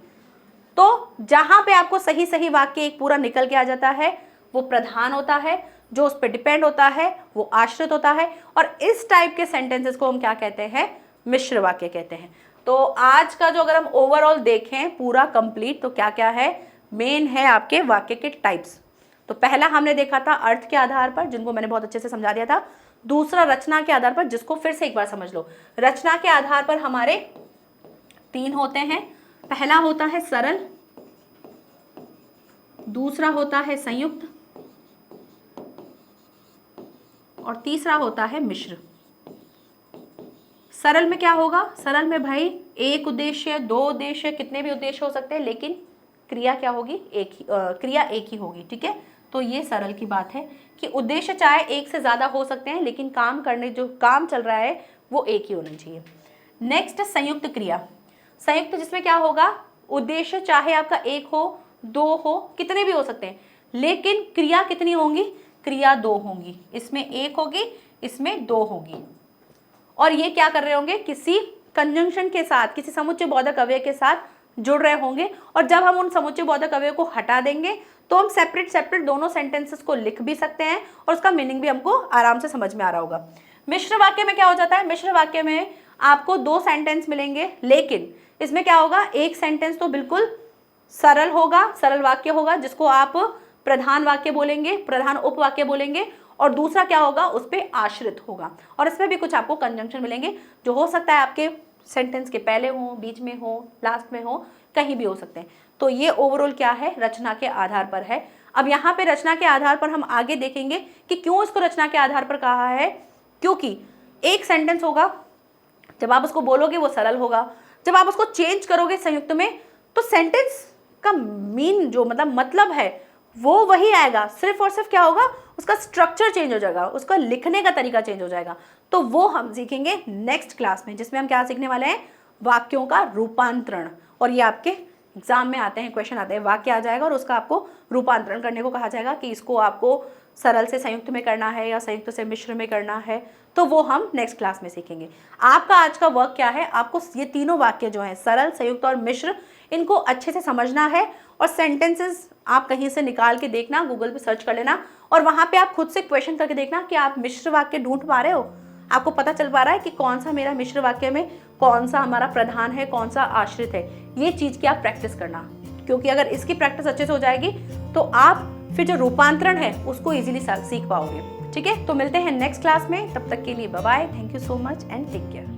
तो जहां पे आपको सही सही वाक्य एक पूरा निकल के आ जाता है, वो प्रधान होता है, जो उस पर डिपेंड होता है वो आश्रित होता है। और इस टाइप के सेंटेंसेस को हम क्या कहते हैं, मिश्र वाक्य कहते हैं। तो आज का जो अगर हम ओवरऑल देखें पूरा कंप्लीट, तो क्या क्या है, मेन है आपके वाक्य के टाइप्स। तो पहला हमने देखा था अर्थ के आधार पर, जिनको मैंने बहुत अच्छे से समझा दिया था। दूसरा रचना के आधार पर, जिसको फिर से एक बार समझ लो। रचना के आधार पर हमारे तीन होते हैं। पहला होता है सरल, दूसरा होता है संयुक्त, और तीसरा होता है मिश्र। सरल में क्या होगा, सरल में भाई एक उद्देश्य, दो उद्देश्य, कितने भी उद्देश्य हो सकते हैं, लेकिन क्रिया क्या होगी, एक ही, क्रिया एक ही होगी, ठीक है। तो ये सरल की बात है कि उद्देश्य चाहे एक से ज्यादा हो सकते हैं, लेकिन काम करने जो काम चल रहा है वो एक ही होना चाहिए। नेक्स्ट, संयुक्त क्रिया। संयुक्त जिसमें क्या होगा, उद्देश्य चाहे आपका एक हो, दो हो, कितने भी हो सकते हैं, लेकिन क्रिया कितनी होंगी, क्रिया दो होंगी। इसमें एक होगी, इसमें दो होगी। और ये क्या कर रहे होंगे, किसी कंजंक्शन के साथ, किसी समुच्चय बोधक अवयव के साथ जुड़ रहे होंगे। और जब हम उन समुच्चय बोधक अवयव को हटा देंगे, तो हम सेपरेट सेपरेट दोनों सेंटेंसेस को लिख भी सकते हैं और उसका मीनिंग भी हमको आराम से समझ में आ रहा होगा। मिश्र वाक्य में क्या हो जाता है, मिश्र वाक्य में आपको दो सेंटेंस मिलेंगे, लेकिन इसमें क्या होगा, एक सेंटेंस तो बिल्कुल सरल होगा, सरल वाक्य होगा, जिसको आप प्रधान वाक्य बोलेंगे, प्रधान उपवाक्य बोलेंगे। और दूसरा क्या होगा, उस पर आश्रित होगा। और इसमें भी कुछ आपको कंजंक्शन मिलेंगे, जो हो सकता है आपके सेंटेंस के पहले हो, बीच में हो, लास्ट में हो, कहीं भी हो सकते हैं। तो ये ओवरऑल क्या है, रचना के आधार पर है। अब यहाँ पे रचना के आधार पर हम आगे देखेंगे कि क्यों इसको रचना के आधार पर कहा है। क्योंकि एक सेंटेंस होगा, जब आप उसको बोलोगे वो सरल होगा, जब आप उसको चेंज करोगे संयुक्त में, तो सेंटेंस का मीन जो मतलब है वो वही आएगा, सिर्फ और सिर्फ क्या होगा, उसका स्ट्रक्चर चेंज हो जाएगा, उसका लिखने का तरीका चेंज हो जाएगा। तो वो हम सीखेंगे नेक्स्ट क्लास में, जिसमें हम क्या सीखने वाले हैं, वाक्यों का रूपांतरण। और ये आपके एग्जाम में आते हैं, क्वेश्चन आते हैं, वाक्य आ जाएगा और उसका आपको रूपांतरण करने को कहा जाएगा कि इसको आपको सरल से संयुक्त में करना है या संयुक्त से मिश्र में करना है। तो वो हम नेक्स्ट क्लास में सीखेंगे। आपका आज का वर्क क्या है, आपको ये तीनों वाक्य जो हैं, सरल, संयुक्त और मिश्र, इनको अच्छे से समझना है। और सेंटेंसेस आप कहीं से निकाल के देखना, गूगल पे सर्च कर लेना, और वहाँ पे आप खुद से क्वेश्चन करके देखना कि आप मिश्र वाक्य ढूंढ पा रहे हो, आपको पता चल पा रहा है कि कौन सा मेरा मिश्र वाक्य में कौन सा हमारा प्रधान है, कौन सा आश्रित है, ये चीज़ की आप प्रैक्टिस करना, क्योंकि अगर इसकी प्रैक्टिस अच्छे से हो जाएगी तो आप फिर जो रूपांतरण है उसको इजीली सीख पाओगे। ठीक है, तो मिलते हैं नेक्स्ट क्लास में, तब तक के लिए bye bye, thank you so much and take care.